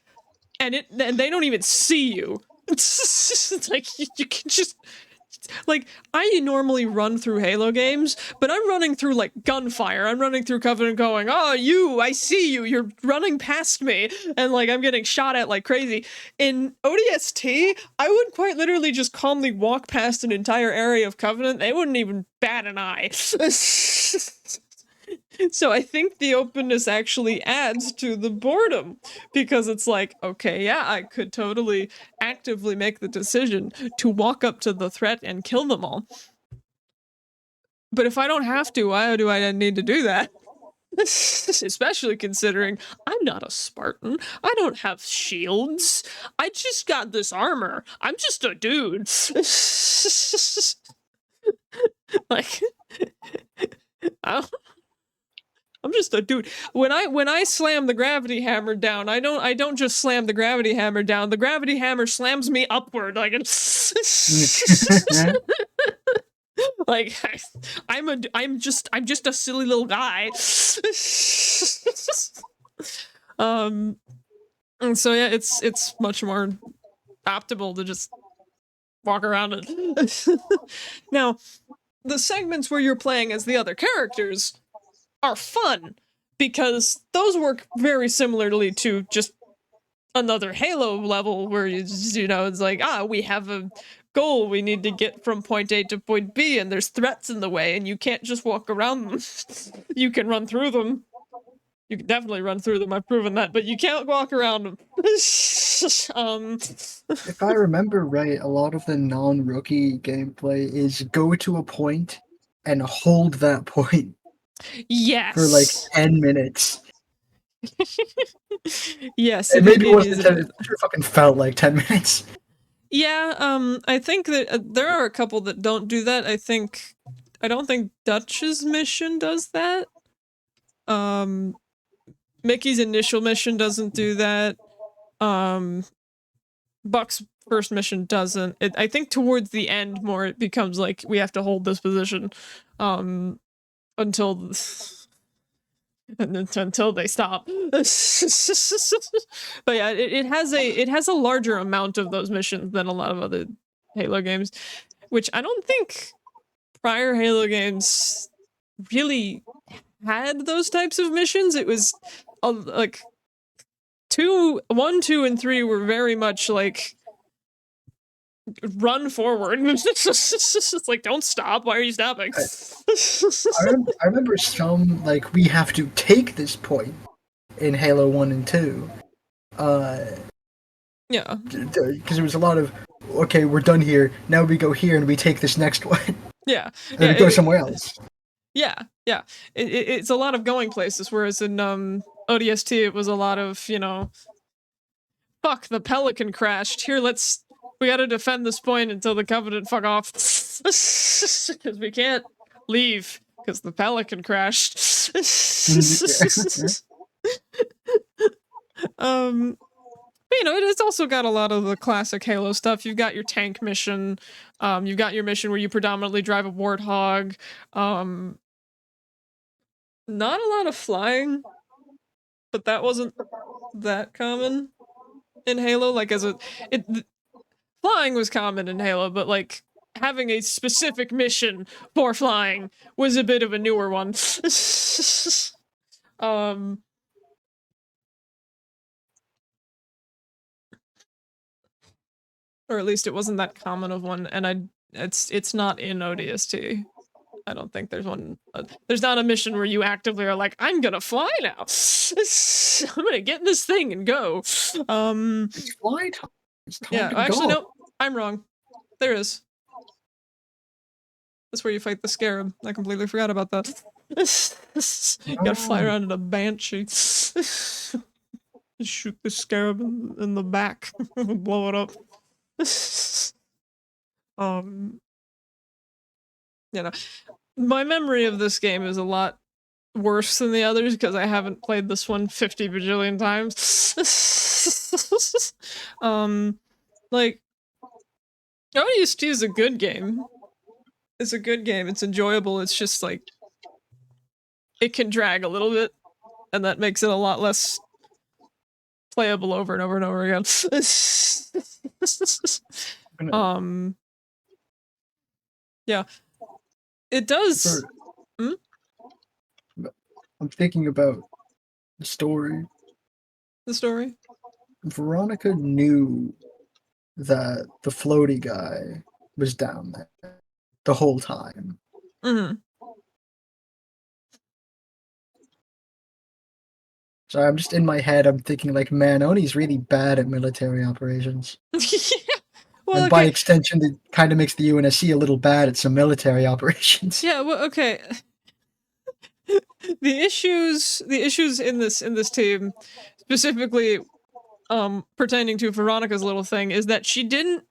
and they don't even see you. It's like you can just like I normally run through Halo games, but I'm running through like gunfire. I'm running through Covenant going, "Oh, I see you. You're running past me." And like I'm getting shot at like crazy. In ODST, I would quite literally just calmly walk past an entire area of Covenant. They wouldn't even bat an eye. So I think the openness actually adds to the boredom, because it's like, okay, yeah, I could totally actively make the decision to walk up to the threat and kill them all. But if I don't have to, why do I need to do that? Especially considering I'm not a Spartan. I don't have shields. I just got this armor. I'm just a dude. Like, I'm just a dude. When I slam the gravity hammer down, I don't just slam the gravity hammer down. The gravity hammer slams me upward, like it's like I'm just a silly little guy. And so yeah, it's much more optimal to just walk around it. Now, the segments where you're playing as the other characters are fun, because those work very similarly to just another Halo level where it's like, we have a goal we need to get from point A to point B, and there's threats in the way, and you can't just walk around them. You can run through them. You can definitely run through them, I've proven that, but you can't walk around them. If I remember right, a lot of the non-rookie gameplay is go to a point and hold that point Yes. for like 10 minutes. Yes. It maybe wasn't 10, it sure fucking felt like 10 minutes. Yeah, I think that there are a couple that don't do that. I don't think Dutch's mission does that. Mickey's initial mission doesn't do that. Buck's first mission doesn't. I think towards the end more it becomes like we have to hold this position until they stop. But yeah, it has a larger amount of those missions than a lot of other Halo games, which I don't think prior Halo games really had those types of missions. It was like 1, 2, and 3 were very much like run forward. It's like, don't stop. Why are you stopping? I remember some, like, we have to take this point in Halo 1 and 2. Yeah. Because there was a lot of, okay, we're done here. Now we go here and we take this next one. Yeah. And then we go somewhere else. Yeah. It's a lot of going places, whereas in ODST it was a lot of, fuck, the Pelican crashed. Here, we gotta defend this point until the Covenant fuck off. Because we can't leave, because the Pelican crashed. But it's also got a lot of the classic Halo stuff. You've got your tank mission. You've got your mission where you predominantly drive a warthog. Not a lot of flying, but that wasn't that common in Halo. Like, flying was common in Halo, but like having a specific mission for flying was a bit of a newer one. Or at least it wasn't that common of one, and it's not in ODST. I don't think there's one. There's not a mission where you actively are like, I'm gonna fly now. I'm gonna get in this thing and go. It's fly time. It's time Yeah, to actually, go. no, I'm wrong. There is. That's where you fight the scarab. I completely forgot about that. You gotta fly around in a banshee. Shoot the scarab in the back. Blow it up. My memory of this game is a lot worse than the others because I haven't played this one 50 bajillion times. Like, ODST is a good game. It's a good game. It's enjoyable. It's just like it can drag a little bit, and that makes it a lot less playable over and over and over again. Yeah. It does. I'm thinking about the story. The story? Veronica knew that the floaty guy was down there the whole time. Mm-hmm. So I'm just in my head, I'm thinking like, man, Oni's really bad at military operations. Yeah. Well, And by extension, it kind of makes the UNSC a little bad at some military operations. Yeah, well, okay. The issues in this team, specifically pertaining to Veronica's little thing, is that she didn't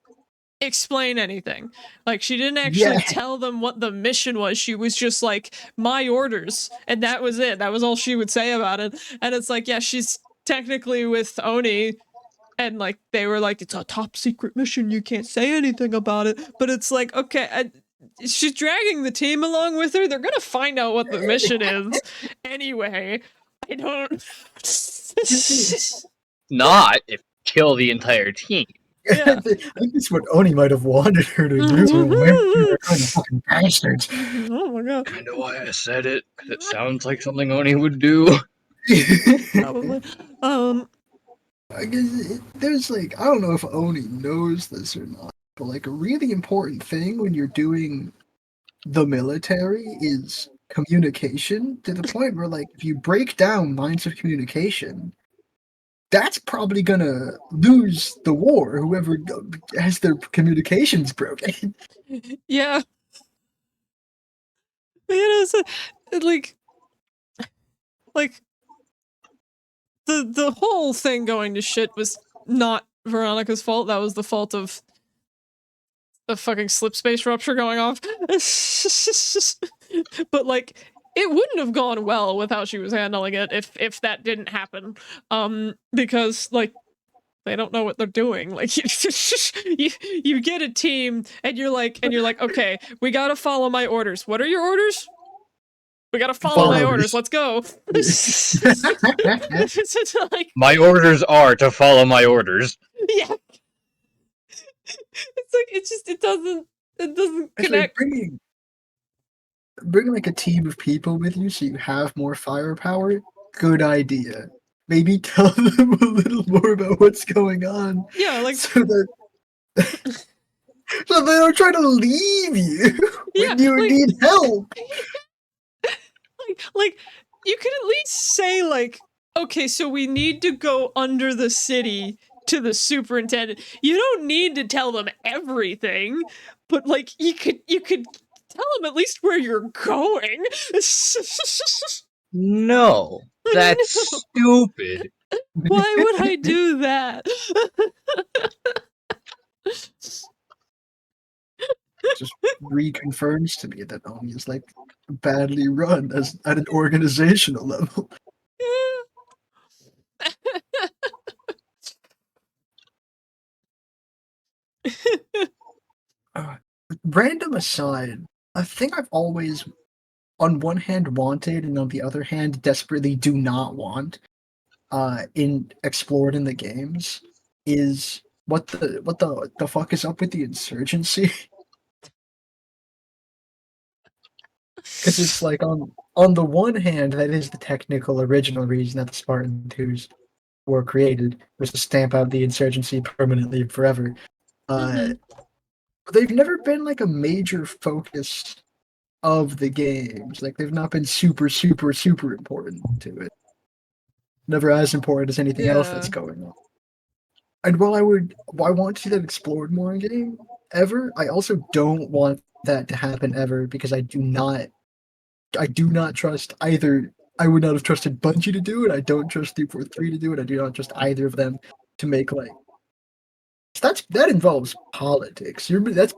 explain anything. Like, she didn't actually tell them what the mission was. She was just like, my orders, and that was it. That was all she would say about it. And it's like, yeah, she's technically with Oni, and like they were like, it's a top secret mission, you can't say anything about it. But it's like, okay, she's dragging the team along with her. They're gonna find out what the mission is anyway. I don't. Not if kill the entire team. Yeah. I think that's what Oni might have wanted her to do. They're kind of fucking bastards. Oh my god. Kind of why I said it, because it sounds like something Oni would do. Probably. I guess there's like, I don't know if Oni knows this or not, but like a really important thing when you're doing the military is communication, to the point where like if you break down lines of communication, that's probably gonna lose the war, whoever has their communications broken. Yeah. You know, like the whole thing going to shit was not Veronica's fault. That was the fault of the fucking slip space rupture going off. But like, it wouldn't have gone well with how she was handling it if that didn't happen. Because like, they don't know what they're doing. Like, you get a team and you're like, okay, we gotta follow my orders. What are your orders? We gotta follow my orders. Let's go. Like, my orders are to follow my orders. Yeah. It's like it doesn't connect. Bringing like a team of people with you so you have more firepower. Good idea. Maybe tell them a little more about what's going on. Yeah, like so they don't try to leave you when you need help. Like you could at least say like, okay, so we need to go under the city to the superintendent. You don't need to tell them everything, but like you could tell them at least where you're going. No, that's stupid. Why would I do that? Just reconfirms to me that Oni is like badly run as at an organizational level. Random aside, a thing I've always, on one hand, wanted, and on the other hand, desperately do not want, explored in the games, is what the fuck is up with the insurgency? Because it's like on the one hand, that is the technical original reason that the Spartan 2s were created, was to stamp out the insurgency permanently forever. They've never been like a major focus of the games. Like they've not been super, super, super important to it. Never as important as anything else that's going on. And while I want to see that explored more in game ever, I also don't want that to happen ever, because I do not trust either. I would not have trusted Bungie to do it. I don't trust 343 to do it. I do not trust either of them to make like. That involves politics.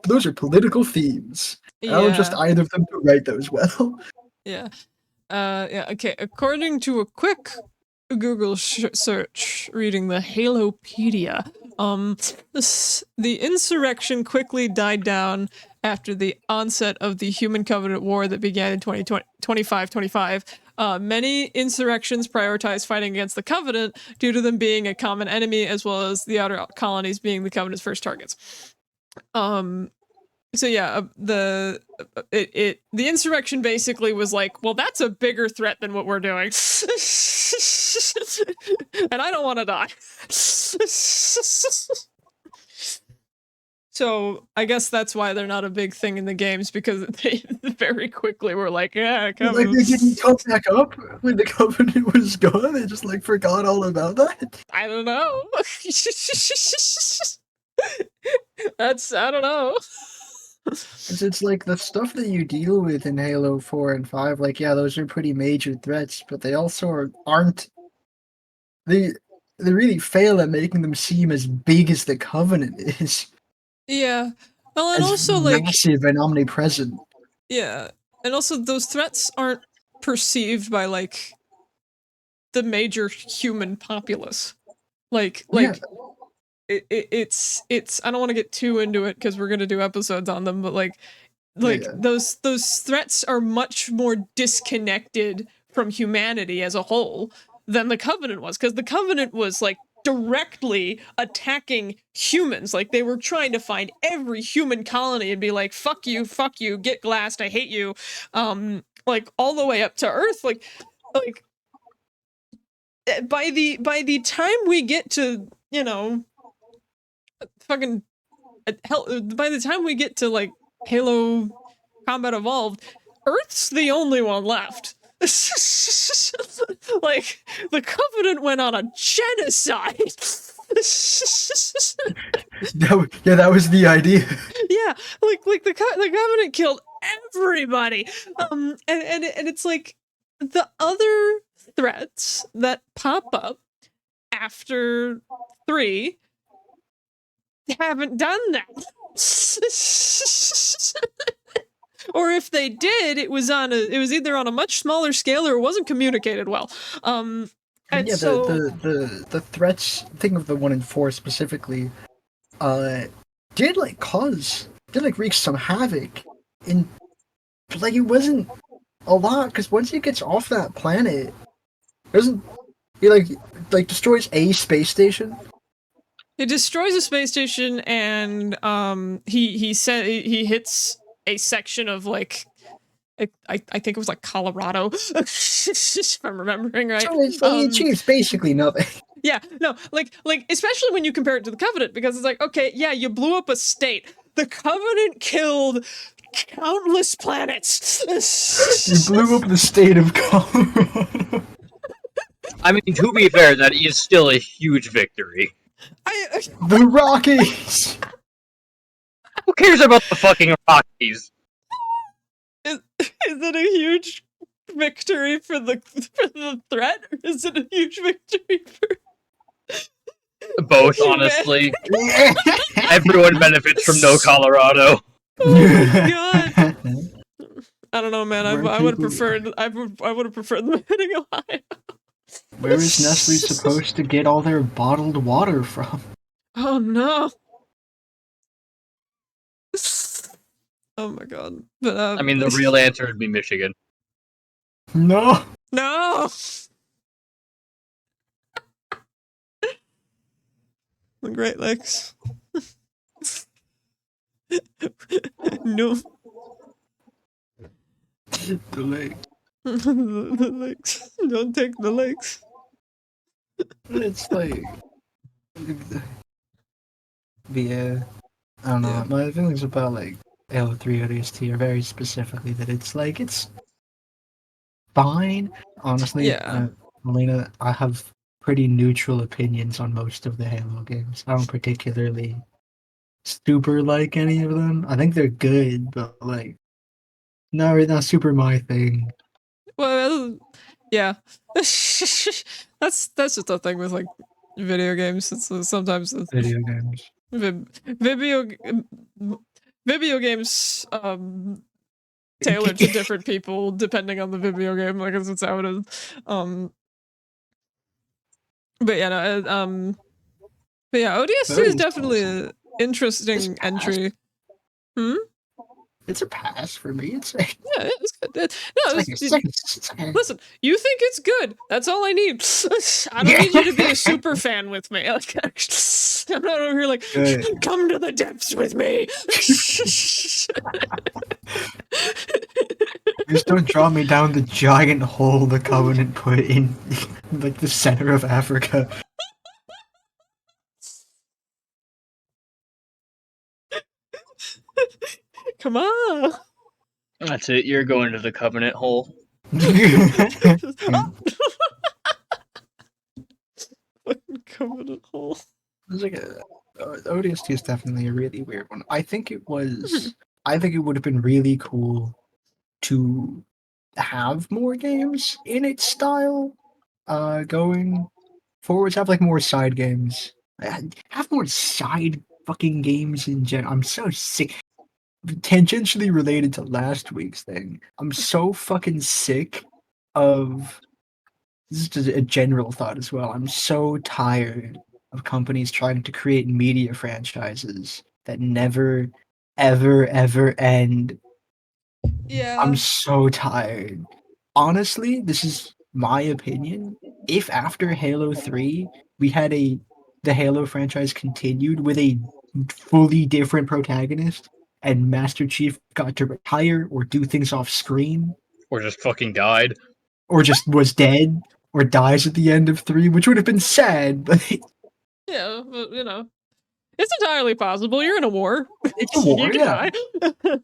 Those are political themes. Yeah. I don't trust either of them to write those well. Yeah. Yeah. Okay. According to a quick Google search, reading the Halopedia, The insurrection quickly died down after the onset of the Human Covenant War that began in 2525. Many insurrections prioritized fighting against the Covenant due to them being a common enemy, as well as the outer colonies being the Covenant's first targets. So yeah, the insurrection basically was like, well, that's a bigger threat than what we're doing, and I don't want to die. So I guess that's why they're not a big thing in the games, because they very quickly were like, yeah, come. Like they didn't come back up when the Covenant was gone. They just like forgot all about that. I don't know. I don't know. It's like the stuff that you deal with in Halo 4 and 5, like, yeah, those are pretty major threats, but they also aren't. They really fail at making them seem as big as the Covenant is. Yeah. Well, and As also, like, massive and omnipresent. yeah. And also, those threats aren't perceived by, like, the major human populace. Like, Yeah. it's I don't want to get too into it because we're gonna do episodes on them, but like Yeah. those threats are much more disconnected from humanity as a whole than the Covenant was, because the Covenant was like directly attacking humans. Like, they were trying to find every human colony and be like, fuck you, get glassed, I hate you. Like, all the way up to Earth. Like by the time we get to, you know, fucking hell, by the time we get to like Halo Combat Evolved, Earth's the only one left. Like, the Covenant went on a genocide. That was the idea. Yeah, like the Covenant killed everybody. And it's like the other threats that pop up after 3 haven't done that. Or if they did, it was either on a much smaller scale or it wasn't communicated well. And yeah, so the threats, think of the 1 in 4 specifically, did wreak some havoc in, like, it wasn't a lot, because once he gets off that planet, he like destroys a space station. It destroys a space station, and he said he hits a section of, like, I think it was like Colorado, if I'm remembering right. So he achieves basically nothing. Yeah, no, like especially when you compare it to the Covenant, because it's like, okay, yeah, you blew up a state. The Covenant killed countless planets. You blew up the state of Colorado. I mean, to be fair, that is still a huge victory. The Rockies! Who cares about the fucking Rockies? Is it a huge victory for the threat, or is it a huge victory for both? Honestly, everyone benefits from no Colorado. Oh my god! I don't know, man. I would have preferred. I would have preferred them hitting Ohio. Where is Nestle supposed to get all their bottled water from? Oh no! Oh my god! But I mean, the real answer would be Michigan. No. No. The Great Lakes. No. The lake. The lakes. Don't take the lakes. It's like, yeah, I don't know. Yeah. My feelings about like Halo 3 ODST are very specifically that it's like, it's fine. Honestly, Yeah. Melina, I have pretty neutral opinions on most of the Halo games. I don't particularly super like any of them. I think they're good, but like, no, not super my thing. Well, yeah. That's just the thing with like video games. It's sometimes Video games. Video games tailored to different people depending on the video game. Like, that's how it is. But yeah, no, But yeah, ODST is ODST definitely also- an interesting entry. Hmm? It's a pass for me. It's Yeah, it's good. No, listen, you think it's good. That's all I need. I don't need you to be a super fan with me. Like, I'm not over here like, Good. come to the depths with me. Just don't draw me down the giant hole the Covenant put in, like, the center of Africa. Come on. That's it. You're going to the Covenant hole. Covenant hole. It's like ODST is definitely a really weird one. I think it was. I think it would have been really cool to have more games in its style. Going forwards, have like more side games. Have more side fucking games in general. I'm so sick. Tangentially related to last week's thing, I'm so fucking sick of. This is just a general thought as well. I'm so tired of companies trying to create media franchises that never, ever end. Yeah. I'm so tired. Honestly, this is my opinion. If after Halo 3 we had the Halo franchise continued with a fully different protagonist and Master Chief got to retire or do things off screen Or just fucking died. or just was dead or dies at the end of 3, which would have been sad, but Yeah, but, you know, it's entirely possible. You're in a war. it's a war, You can yeah. die.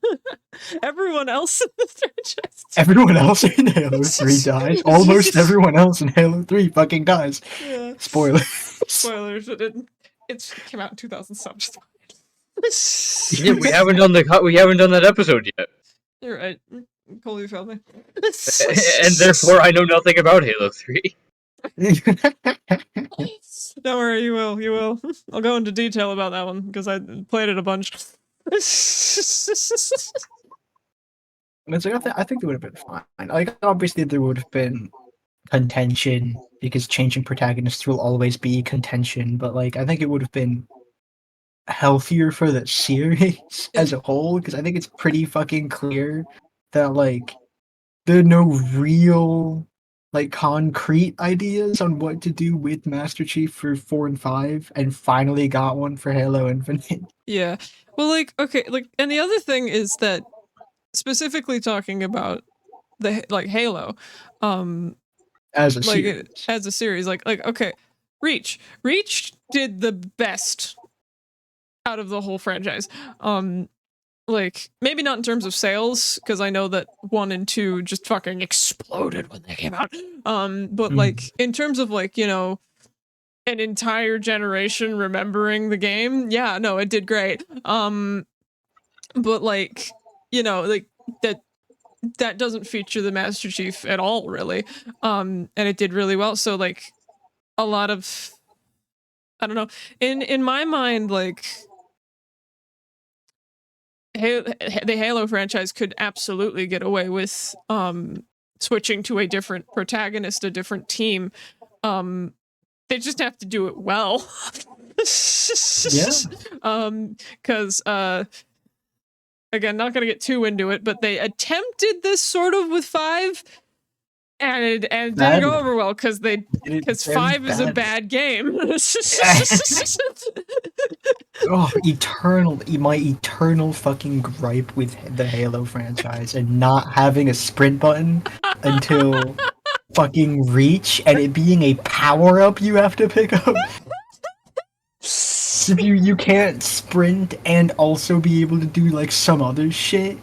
Everyone else in the franchise. Everyone else in Halo 3 dies. Almost everyone else in Halo 3 fucking dies. Yeah. Spoiler. Spoilers. It came out in 2007. Yeah, we haven't done that episode yet. You're right. Cole, you failed me. And therefore I know nothing about Halo 3. Don't worry, you will. You will. I'll go into detail about that one because I played it a bunch. It's like, I think it would have been fine. Like, obviously, there would have been contention because changing protagonists will always be contention, but like, I think it would have been healthier for the series as a whole because I think it's pretty fucking clear that like there are no real like concrete ideas on what to do with Master Chief for 4 and 5 and finally got one for Halo Infinite. Yeah. Well, like, okay, like, and the other thing is that specifically talking about the like Halo, As a like series. as a series, like okay, Reach did the best out of the whole franchise. Like maybe not in terms of sales because I know that 1 and 2 just fucking exploded when they came out. But like in terms of like, you know, an entire generation remembering the game, yeah, no, it did great. But like, you know, like that doesn't feature the Master Chief at all, really. And it did really well. So like a lot of, I don't know, in my mind, like the Halo franchise could absolutely get away with switching to a different protagonist, a different team. They just have to do it well. Because again, not gonna get too into it, but they attempted this sort of with 5, and it didn't go over well because 5 is a bad game. Oh, my eternal fucking gripe with the Halo franchise and not having a sprint button until fucking Reach and it being a power up you have to pick up. So you can't sprint and also be able to do like some other shit.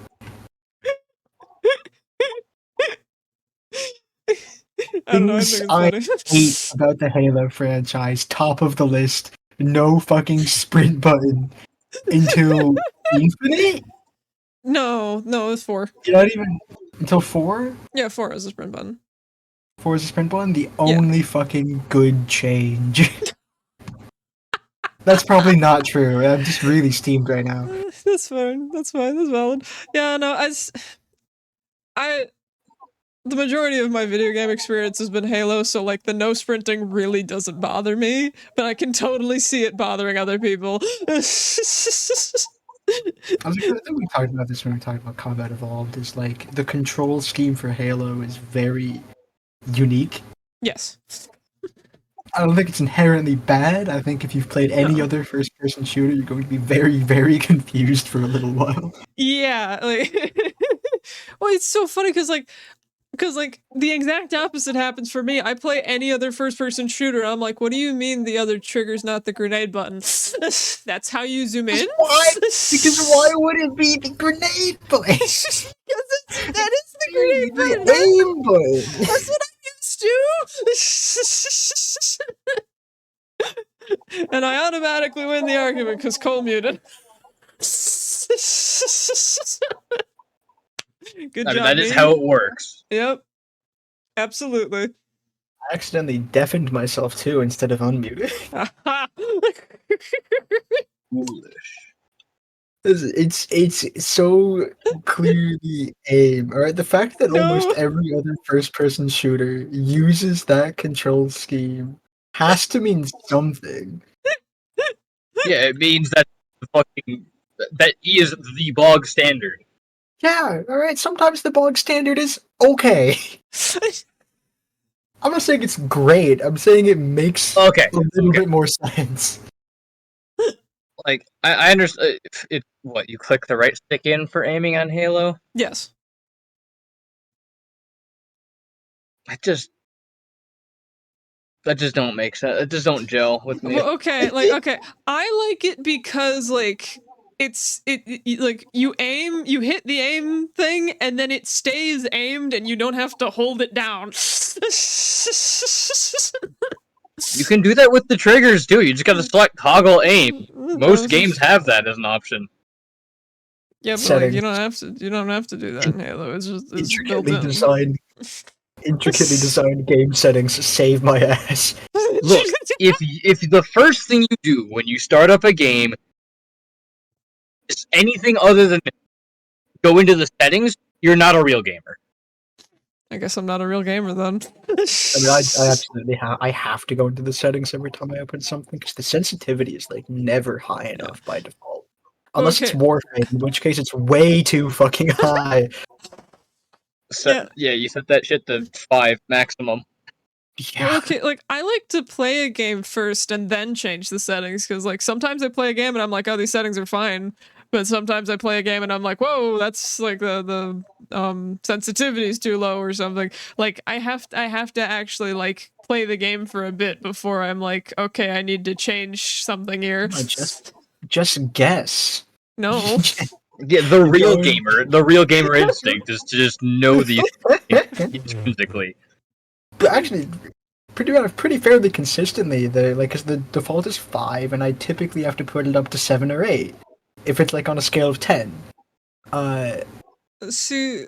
I don't know, I think it's funny. Hate about the Halo franchise, top of the list, no fucking sprint button until Infinite? No, it's 4. You're not even until 4? Yeah, 4 is a sprint button. 4 is a sprint button? The only fucking good change. That's probably not true. I'm just really steamed right now. That's fine. That's valid. Yeah, no, the majority of my video game experience has been Halo, so like the no sprinting really doesn't bother me, but I can totally see it bothering other people. I think we talked about this when we talked about Combat Evolved. Is like the control scheme for Halo is very unique. Yes. I don't think it's inherently bad. I think if you've played any other first-person shooter, you're going to be very, very confused for a little while. Yeah, like, well, it's so funny because the exact opposite happens for me. I play any other first-person shooter. I'm like, what do you mean the other trigger's not the grenade button? That's how you zoom in? Why? Because why would it be the grenade button? Because that is the grenade button. The aim button. That's what I'm used to. And I automatically win the argument because Cole muted. Good job. That is how it works. Yep. Absolutely. I accidentally deafened myself too instead of unmuted. Foolish. It's so clearly aim. Alright, the fact that almost every other first-person shooter uses that control scheme has to mean something. Yeah, it means that that is the bog standard. Yeah, alright, sometimes the bog standard is okay. I'm not saying it's great, I'm saying it makes a little bit more sense. Like, I understand. What, you click the right stick in for aiming on Halo? Yes. That just don't make sense. It just don't gel with me. Well, okay, I like it because like like you hit the aim thing and then it stays aimed and you don't have to hold it down. You can do that with the triggers too. You just gotta select toggle aim. Most games have that as an option. Yeah, but like, you don't have to do that in Halo. It's built in. Intricately designed game settings save my ass. Look, if the first thing you do when you start up a game is anything other than go into the settings, you're not a real gamer. I guess I'm not a real gamer then. I mean, I absolutely have to go into the settings every time I open something because the sensitivity is like never high enough by default, unless it's Warframe, in which case it's way too fucking high. Yeah, you set that shit to 5 maximum. Yeah. Well, okay, like I like to play a game first and then change the settings because like sometimes I play a game and I'm like, oh, these settings are fine, but sometimes I play a game and I'm like, whoa, that's like the sensitivity is too low or something. Like I have to actually like play the game for a bit before I'm like, okay, I need to change something here. Just guess. No. Yeah, the real gamer instinct is to just know these intrinsically. But actually, pretty fairly consistently, because the default is 5, and I typically have to put it up to 7 or 8 if it's like on a scale of 10. See,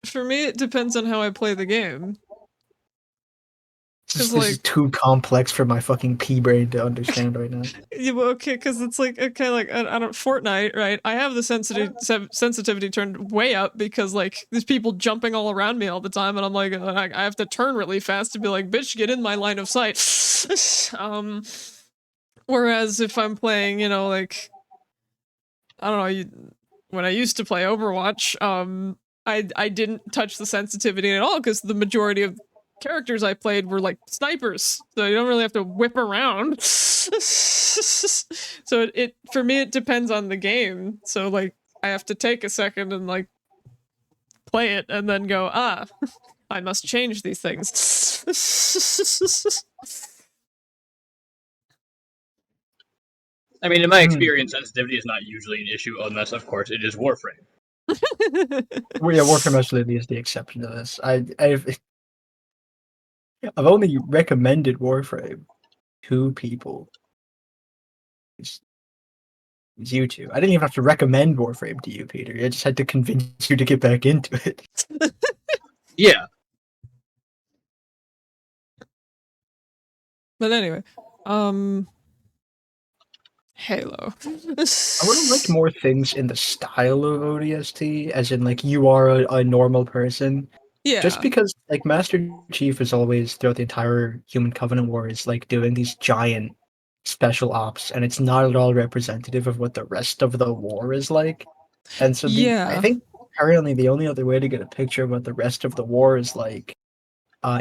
for me, it depends on how I play the game. This is too complex for my fucking pea brain to understand right now. Yeah, well, okay, because it's like, okay, like, I don't Fortnite, right? I have the sensitivity turned way up because, like, there's people jumping all around me all the time, and I'm like, I have to turn really fast to be like, bitch, get in my line of sight. Whereas if I'm playing, you know, like, I don't know, when I used to play Overwatch, I didn't touch the sensitivity at all because the majority of characters I played were like snipers, so you don't really have to whip around. So it for me it depends on the game. So like I have to take a second and like play it and then go, I must change these things. I mean, in my experience, sensitivity is not usually an issue unless, of course, it is Warframe. Well, yeah, Warframe absolutely is the exception to this. I've only recommended Warframe to people. It's you two. I didn't even have to recommend Warframe to you, Peter. I just had to convince you to get back into it. Yeah. But anyway, Halo. I would have liked more things in the style of ODST, as in like you are a normal person Yeah. Just because like Master Chief is always throughout the entire Human Covenant War is like doing these giant special ops, and it's not at all representative of what the rest of the war is like. And so I think currently the only other way to get a picture of what the rest of the war is like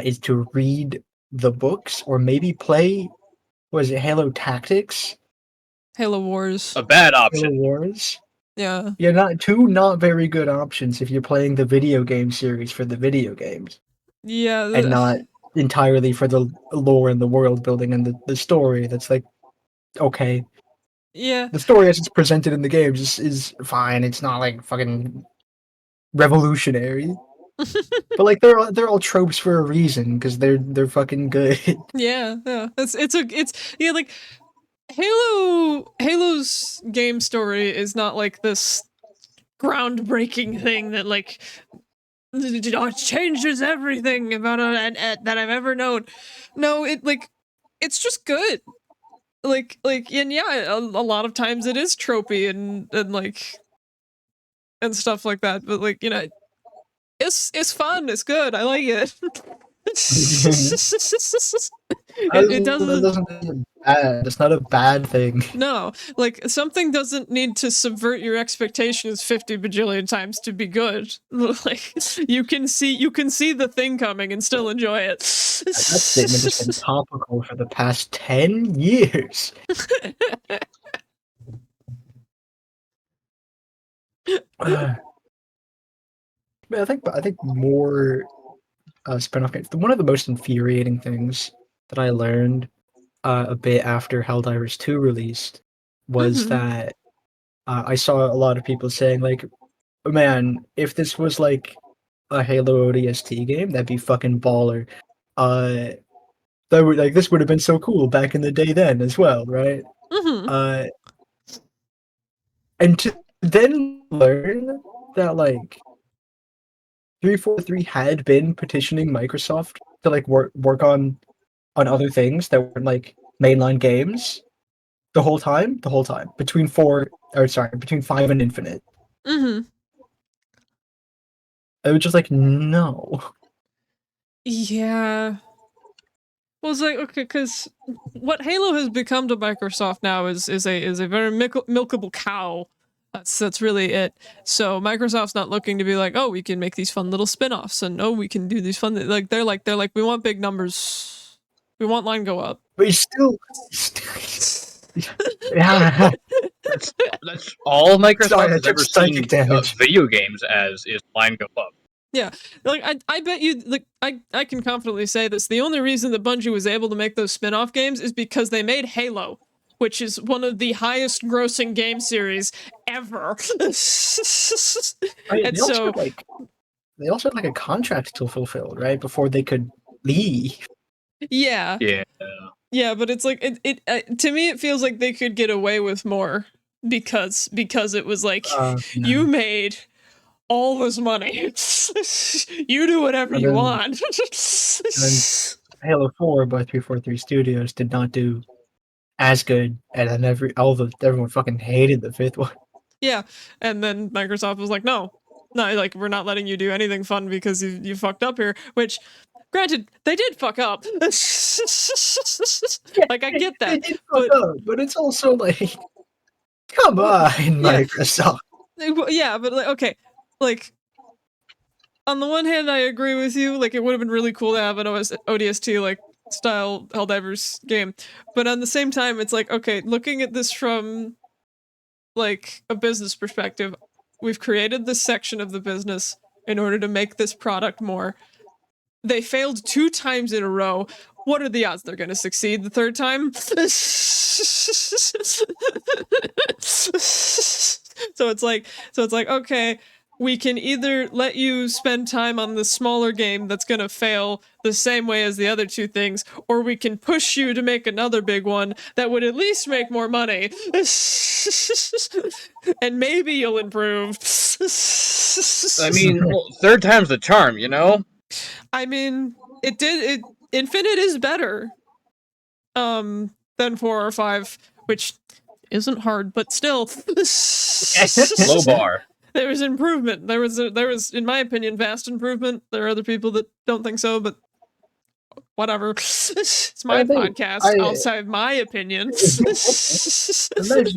is to read the books or maybe play, was it Halo Tactics? Halo Wars. A bad Halo option. Wars? Yeah. Yeah, not very good options if you're playing the video game series for the video games. Yeah. And not entirely for the lore and the world building and the story. That's like, okay. Yeah. The story as it's presented in the games is fine. It's not like fucking revolutionary. But like they're all tropes for a reason because they're fucking good. Yeah. It's yeah, like Halo's game story is not like this groundbreaking thing that like changes everything about that I've ever known. No, it's just good. And yeah, a lot of times it is tropey and like and stuff like that. But like, you know, it's fun. It's good. I like it. It That doesn't. doesn't make it bad. It's not a bad thing. No, like something doesn't need to subvert your expectations 50 bajillion times to be good. Like you can see the thing coming and still enjoy it. That statement has been topical for the past 10 years. I think more spin-off games. One of the most infuriating things that I learned a bit after Helldivers 2 released was that I saw a lot of people saying like, man, if this was like a Halo ODST game, that'd be fucking baller. That would like this would have been so cool back in the day then as well, right? And to then learn that like 343 had been petitioning Microsoft to like work on other things that weren't like mainline games the whole time between 5 and Infinite. I was just like, no. Yeah. Well, it's like, okay, because what Halo has become to Microsoft now is a very milkable cow. That's really it. So Microsoft's not looking to be like, oh, we can make these fun little spin-offs, and oh, we can do these fun like they're like we want big numbers, we want line go up. But he's still yeah. That's all Microsoft Sorry, I has took ever seen psychic damage. video games as is line go up. Yeah, like I bet you, like I can confidently say this. The only reason that Bungie was able to make those spin-off games is because they made Halo, which is one of the highest grossing game series ever. Right, And they also so, had like a contract to fulfill, right, before they could leave. yeah, but it's like it to me it feels like they could get away with more because it was like you made all this money. You do whatever you want. And Halo 4 by 343 Studios did not do as good, and then everyone fucking hated the fifth one. Yeah, and then Microsoft was like, no, like we're not letting you do anything fun because you fucked up here. Which, granted, they did fuck up. Like I get that, They did fuck up, but it's also like, come on, Microsoft. Yeah, but like, okay, like on the one hand, I agree with you. Like it would have been really cool to have an ODST like style Helldivers game, but on the same time, it's like, okay, looking at this from like a business perspective, we've created this section of the business in order to make this product more. They failed 2 times in a row. What are the odds they're going to succeed the 3rd time? So it's like, okay, we can either let you spend time on the smaller game that's going to fail the same way as the other 2 things, or we can push you to make another big one that would at least make more money. And maybe you'll improve. I mean, well, 3rd time's the charm, you know? I mean, Infinite is better than 4 or 5, which isn't hard, but still. Low bar. there was improvement. There was, in my opinion, vast improvement. There are other people that don't think so, but whatever. It's my podcast. I'll say my opinion. Imagine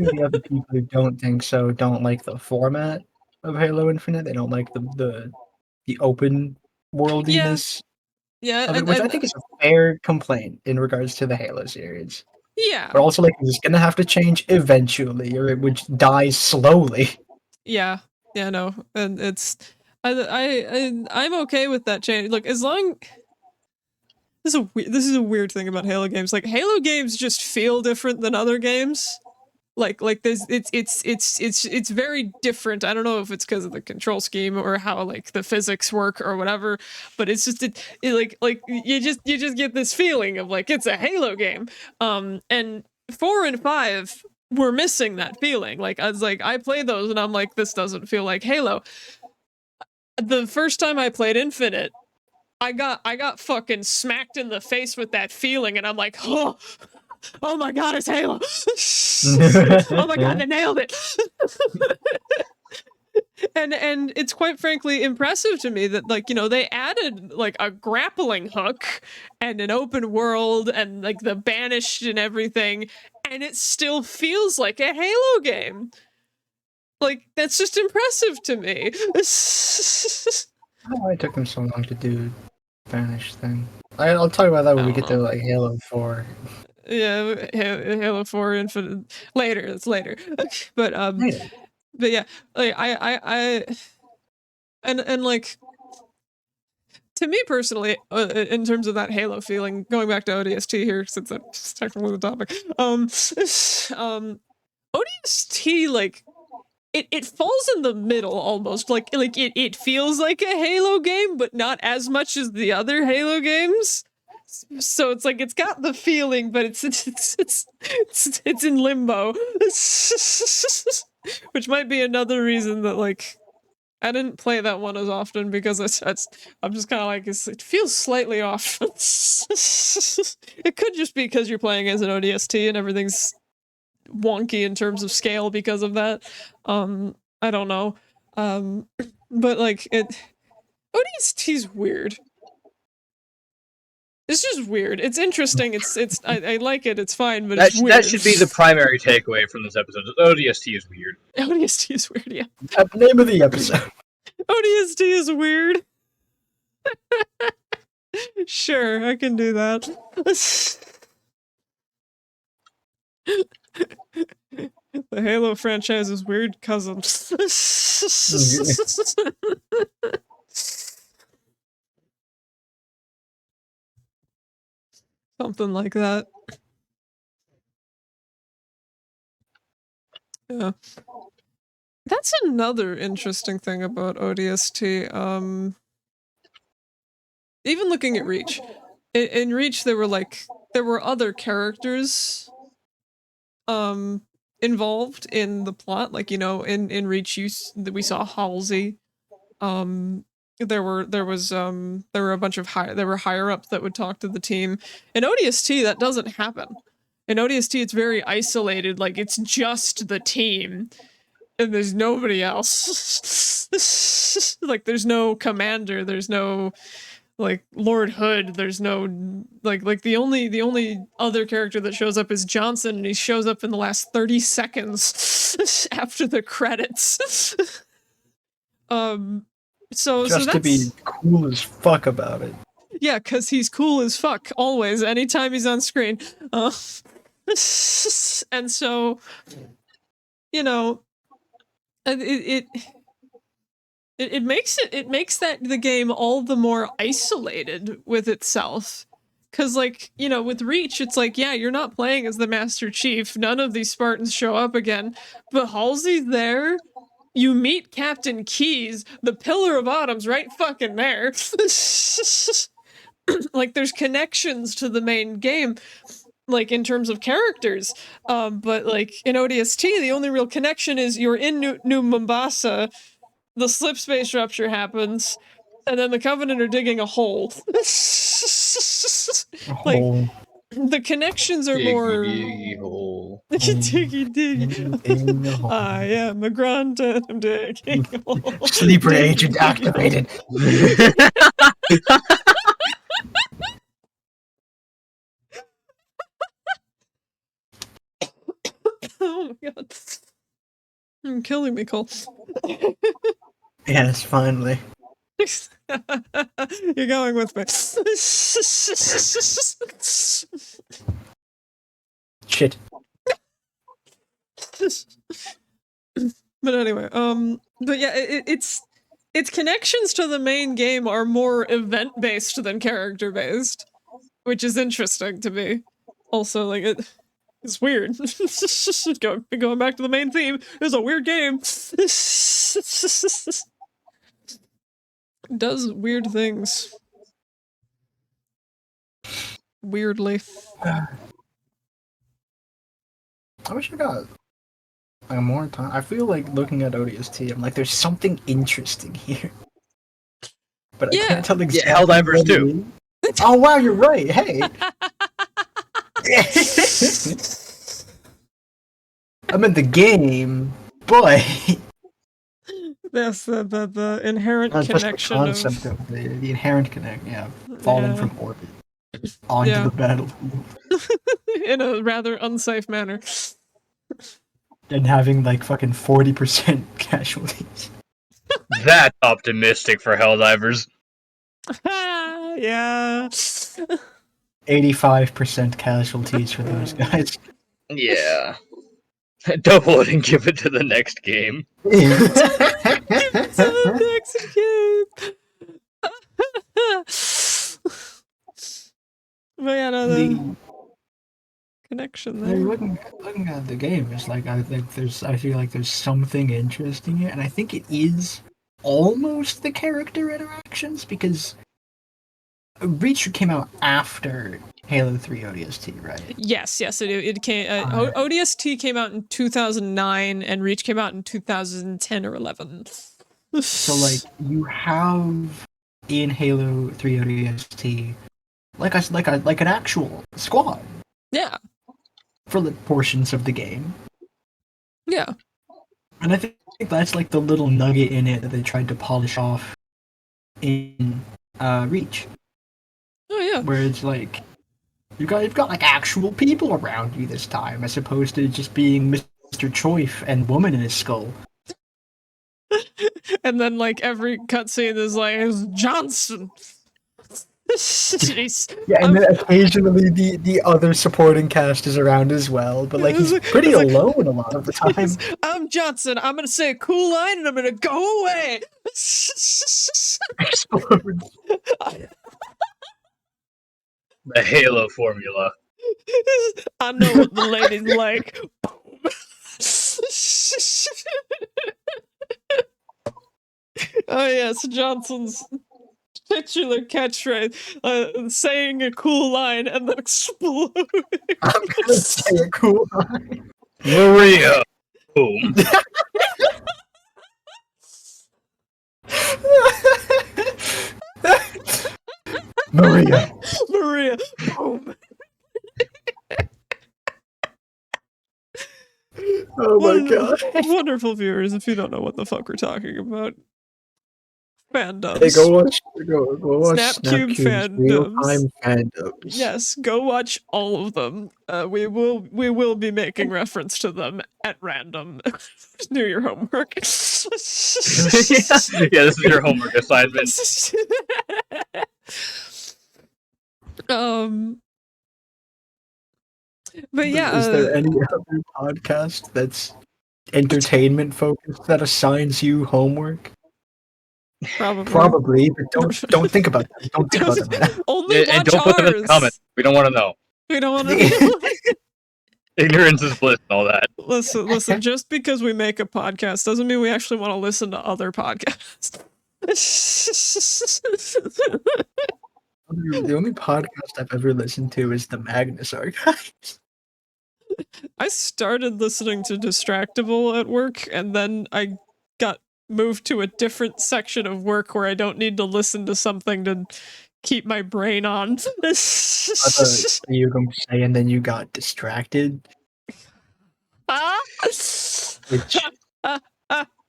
the other people who don't think so don't like the format of Halo Infinite. They don't like the open worldiness Yeah, of it, which I think is a fair complaint in regards to the Halo series. Yeah. But also, like, it's gonna have to change eventually, or it would die slowly. Yeah, no, and it's, I'm okay with that change. Look, as long, this is a weird thing about Halo games. Like, Halo games just feel different than other games. Like there's, it's very different. I don't know if it's because of the control scheme or how like the physics work or whatever, but it's just it like you just get this feeling of like it's a Halo game. And 4 and 5 were missing that feeling. Like I was like, I played those and I'm like, this doesn't feel like Halo. The first time I played Infinite, I got fucking smacked in the face with that feeling, and I'm like, oh my god, it's Halo. Oh my god, I nailed it. and it's quite frankly impressive to me that, like, you know, they added like a grappling hook and an open world and like the banished and everything, and it still feels like a Halo game. Like, that's just impressive to me. Why it took them so long to do Banish thing? I'll talk about that when we get to like Halo 4. Yeah, Halo 4 Infinite later. It's later. But Later. but yeah, like I and like, to me personally, in terms of that Halo feeling, going back to ODST here, since that's technically the topic, ODST, like, it falls in the middle almost. Like it feels like a Halo game, but not as much as the other Halo games. So it's like it's got the feeling, but it's in limbo, which might be another reason that, like, I didn't play that one as often, because I'm just kind of like, it feels slightly off. It could just be because you're playing as an ODST and everything's wonky in terms of scale because of that. I don't know. But like, ODST's weird. It's just weird. It's interesting. I like it. It's fine, but it's weird. That should be the primary takeaway from this episode. ODST is weird. ODST is weird, yeah. Name of the episode. ODST is weird. Sure, I can do that. The Halo franchise is weird cousins. Something like that. Yeah. That's another interesting thing about ODST. Even looking at Reach. In Reach, there were other characters involved in the plot. Like, you know, in Reach, we saw Halsey. There were a bunch of higher ups that would talk to the team. In ODST, that doesn't happen. In ODST, it's very isolated. Like, it's just the team, and there's nobody else. Like, there's no commander. There's no, like, Lord Hood. There's no, like the only other character that shows up is Johnson, and he shows up in the last 30 seconds after the credits. So just to be cool as fuck about it. Yeah, because he's cool as fuck always, anytime he's on screen. And so, you know, it makes that the game all the more isolated with itself. Because, like, you know, with Reach, it's like, yeah, you're not playing as the Master Chief. None of these Spartans show up again. But Halsey's there. You meet Captain Keyes, the Pillar of Autumn's right fucking there. Like, there's connections to the main game, like, in terms of characters. But, like, in ODST, the only real connection is you're in New Mombasa, the slip space rupture happens, and then the Covenant are digging a hole. Hole. the connections are more Diggy hole. diggy Digging a hole. I am a grunt and I'm digging a hole. Sleeper Diggy, agent diggy activated. Oh my god. You're killing me, Cole. Yes, finally. You're going with me. Shit. But anyway, but yeah, its connections to the main game are more event-based than character-based, which is interesting to me. Also, like, it's weird. Going back to the main theme, it's a weird game. It does weird things. Weirdly. I wish I got like more time. I feel like looking at ODST, I'm like, there's something interesting here. But I Yeah. can't tell exactly. Yeah, Helldivers what it too. is. Oh wow, you're right. Hey. I meant the game, but That's the inherent that's just the connection concept of of the inherent connect. Yeah, falling Yeah. from orbit onto Yeah. the battlefield in a rather unsafe manner. and having like fucking 40% casualties. That's optimistic for Helldivers. Yeah. 85% casualties for those guys. Yeah. Double it and give it to the next game. Give it to the next game. But yeah, no, the connection They're there. looking at the game. It's like I feel like there's something interesting here, and I think it is almost the character interactions because Reach came out after Halo 3 ODST, right? Yes, it came. ODST came out in 2009, and Reach came out in 2010 or 11. So like you have in Halo 3 ODST like an actual squad Yeah, for the portions of the game. yeah, And I think that's like the little nugget in it that they tried to polish off in Reach. oh yeah. Where it's like you've got like actual people around you this time, as opposed to just being Mr. Choife and woman in his skull. And then like every cutscene is like it's Johnson. Jeez. Yeah, and then occasionally the other supporting cast is around as well, but like he's pretty It's like- alone a lot of the time. I'm Johnson. I'm gonna say a cool line and I'm gonna go away. The Halo formula. I know what the ladies like. Oh yes, Johnson's titular catchphrase, saying a cool line and then exploding. I'm gonna say a cool line. Maria. Boom. Maria. Maria. Boom. Oh my god. Wonderful viewers, if you don't know what the fuck we're talking about. Fandoms. Hey, go watch Snapcube real-time fandoms. Yes, go watch all of them. We will be making reference to them at random. Do your homework. Yeah, this is your homework assignment. But yeah, Is there any other podcast that's entertainment focused that assigns you homework? Probably, but don't think about that. Don't think about that. Only And watch don't put them in the ours. comments. We don't want to know. We don't want to. Ignorance is bliss and all that. Listen. Just because we make a podcast doesn't mean we actually want to listen to other podcasts. The only podcast I've ever listened to is the Magnus Archives. I started listening to Distractable at work, and then I got moved to a different section of work where I don't need to listen to something to keep my brain on. I thought you were going to say, and then you got distracted, which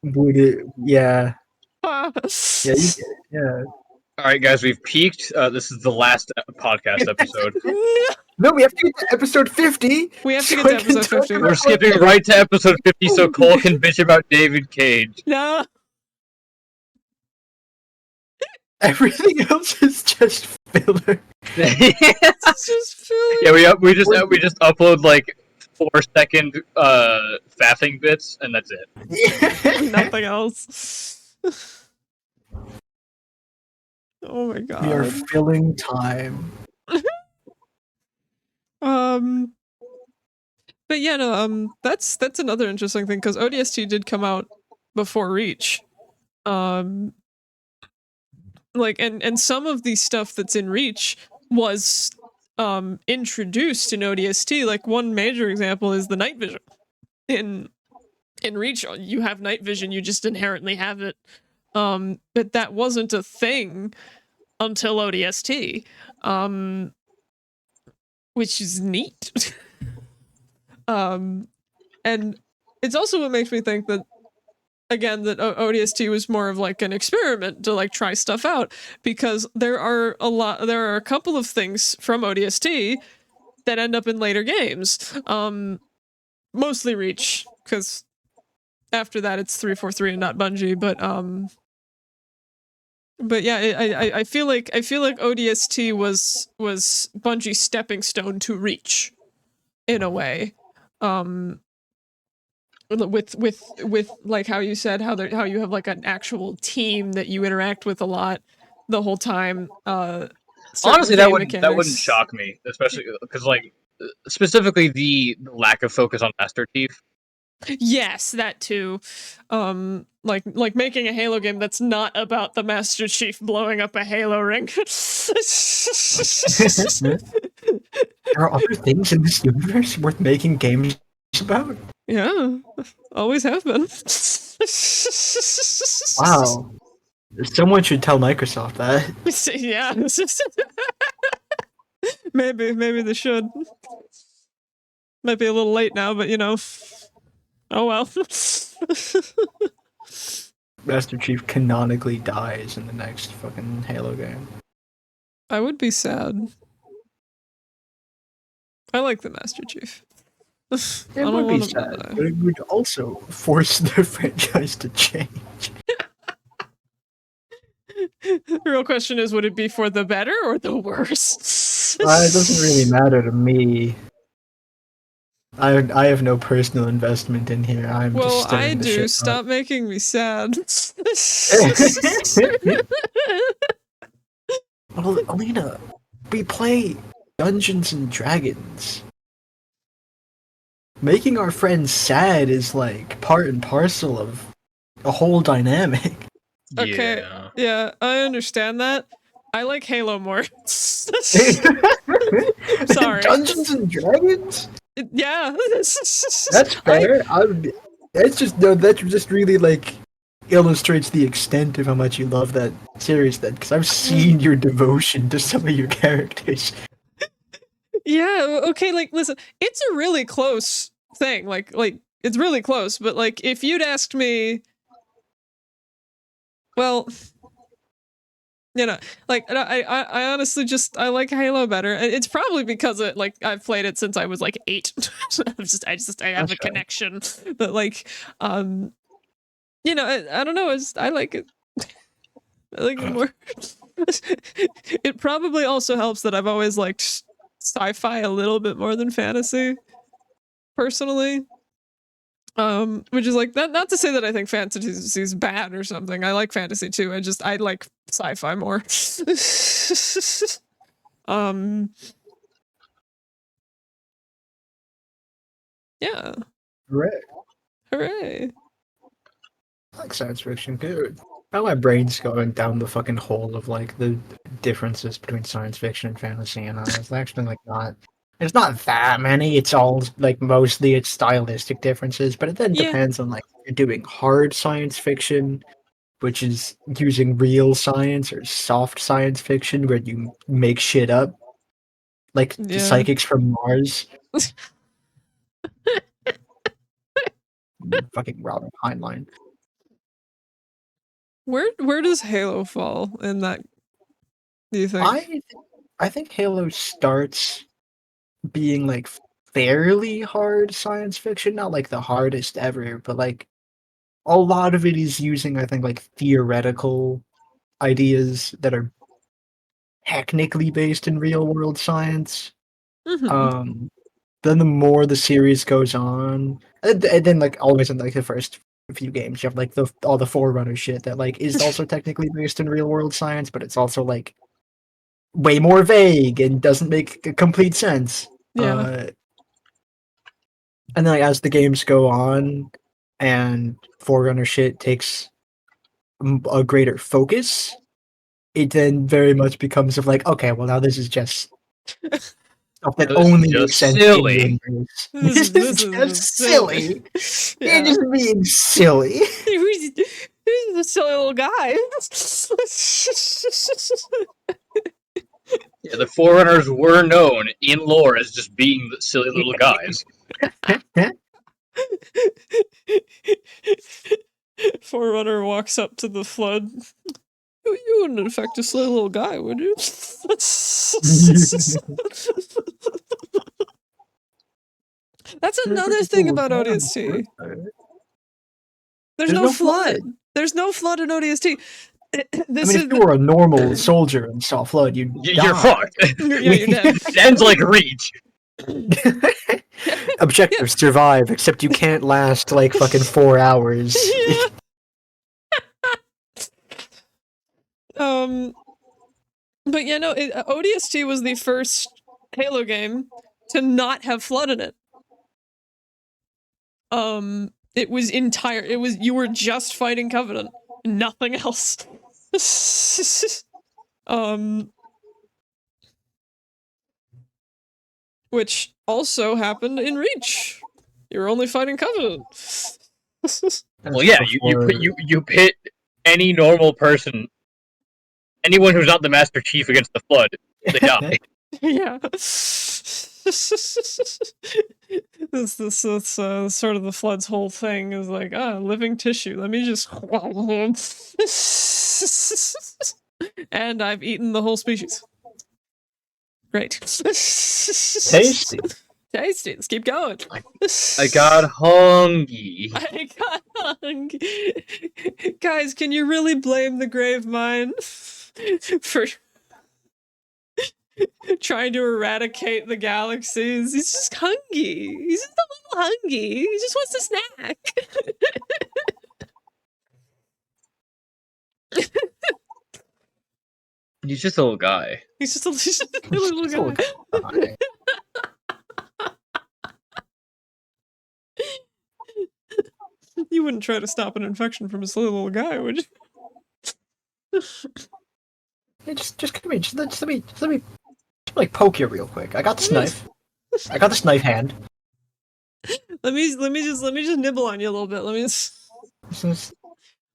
would it? Yeah, yeah, you get it. Yeah. All right, guys, we've peaked. This is the last podcast episode. No, we have to get to episode 50. We have to so get to I can episode talk 50. about We're skipping right to episode 50 so Cole can bitch about David Cage. No. everything else is just filler. It's just filler. Yeah, we just upload like 4-second faffing bits, and that's it. Nothing else. Oh my god. We are filling time. But yeah, no, that's another interesting thing because ODST did come out before Reach. Like and some of the stuff that's in Reach was introduced in ODST. Like one major example is the night vision. In Reach, you have night vision, you just inherently have it. But that wasn't a thing until ODST. Which is neat. And it's also what makes me think that, again, that ODST was more of like an experiment to like try stuff out, because there are a couple of things from ODST that end up in later games. Mostly Reach, because after that it's 343 and not Bungie, but yeah, I feel like ODST was Bungie's stepping stone to Reach, in a way. With like how you said how you have like an actual team that you interact with a lot the whole time. Honestly, that wouldn't shock me, especially because like specifically the lack of focus on Master Chief. Yes, that too. Like making a Halo game that's not about the Master Chief blowing up a Halo ring. There are other things in this universe worth making games about. Yeah, always have been. Wow. Someone should tell Microsoft that. Yeah. Maybe they should. Might be a little late now, but you know. Oh well. Master Chief canonically dies in the next fucking Halo game. I would be sad. I like the Master Chief. It would be sad, but it would also force the franchise to change. The real question is, would it be for the better or the worse? It doesn't really matter to me. I have no personal investment in here. I'm well, just I do. Stop making me sad. Well, Alina, we play Dungeons and Dragons. Making our friends sad is like part and parcel of a whole dynamic. Okay, yeah, I understand that. I like Halo more. Sorry. Dungeons and Dragons? Yeah. That's fair. That just really like illustrates the extent of how much you love that series then, because I've seen your devotion to some of your characters. Yeah, okay, like listen, it's a really close thing. Like it's really close, but like if you'd asked me, well, you know, like I honestly just I like Halo better. It's probably because I've played it since I was like 8. I have a connection. But like you know, I don't know, I like it. I like it more. It probably also helps that I've always liked sci-fi a little bit more than fantasy, personally. Which is like not to say that I think fantasy is bad or something. I like fantasy too. I like sci-fi more. Yeah. Hooray. I like science fiction, good. Now my brain's going down the fucking hole of like the differences between science fiction and fantasy, and it's actually like not. There's not that many. It's all like mostly it's stylistic differences, but it then depends on like if you're doing hard science fiction which is using real science or soft science fiction where you make shit up, like the Yeah. psychics from Mars. Fucking Robin Heinlein. Where does Halo fall in that? Do you think? I think Halo starts being like fairly hard science fiction, not like the hardest ever, but like a lot of it is using, I think, like theoretical ideas that are technically based in real world science. Mm-hmm. Then the more the series goes on, and then like always in like the first few games, you have like all the Forerunner shit that like is also technically based in real world science, but it's also like way more vague and doesn't make complete sense. Yeah. And then like, as the games go on, and Forerunner shit takes a greater focus, it then very much becomes of like, okay, well now this is just stuff that This is only just makes sense silly. in universe. This This is just silly. You're just being silly. Who's the silly little guy? Yeah, the Forerunners were known in lore as just being the silly little guys. Forerunner walks up to the flood. You wouldn't infect a silly little guy, would you? That's another thing about ODST. There's no flood. There's no flood in ODST. If you were a normal soldier and saw flood, you're fucked. Yeah, you're dead. It ends like Reach. Objective: survive, except you can't last like fucking 4 hours. Yeah. But yeah, no, ODST was the first Halo game to not have flood in it. It was you were just fighting Covenant, nothing else. Which also happened in Reach. You're only fighting Covenant. Well, yeah, you pit any normal person, anyone who's not the Master Chief against the Flood, they die. Yeah. This sort of the Flood's whole thing is like, living tissue. Let me just and I've eaten the whole species. Great. Tasty. Tasty. Let's keep going. I got hungry. I got hungry. Guys, can you really blame the grave mine for trying to eradicate the galaxies? He's just hungry. He's just a little hungry. He just wants a snack. He's just a little guy. He's just a little guy. You wouldn't try to stop an infection from a silly little guy, would you? Hey, just come here. Just let me like poke you real quick. I got this knife. I got this knife hand. Let me just nibble on you a little bit. Let me just.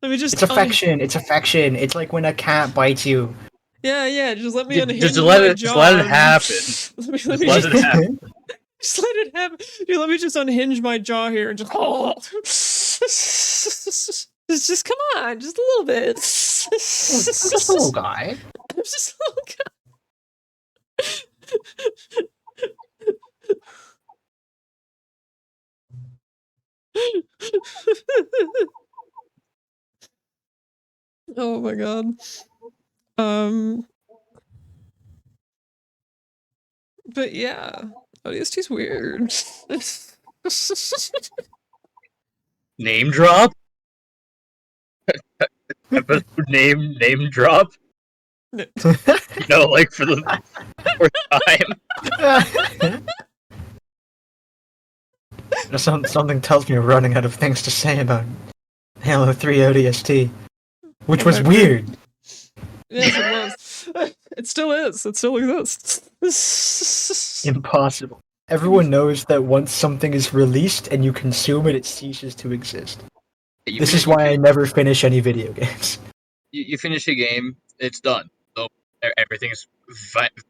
It's affection. It's affection. It's like when a cat bites you. Yeah. Just let me unhinge Just my let it jaw. happen. Let it happen. Just let it happen. Dude, let me just unhinge my jaw here and just. Just come on, just a little bit. I'm just a little guy. I'm just a little guy. Oh my god. But yeah, ODST's weird. Name drop? Episode name drop? Like for the fourth time. Something tells me we're running out of things to say about Halo 3 ODST, which was weird. Yes, it was. It still is. It still exists. Impossible. Everyone knows that once something is released and you consume it, it ceases to exist. This is why I never finish any video games. You finish a game, it's done. So everything's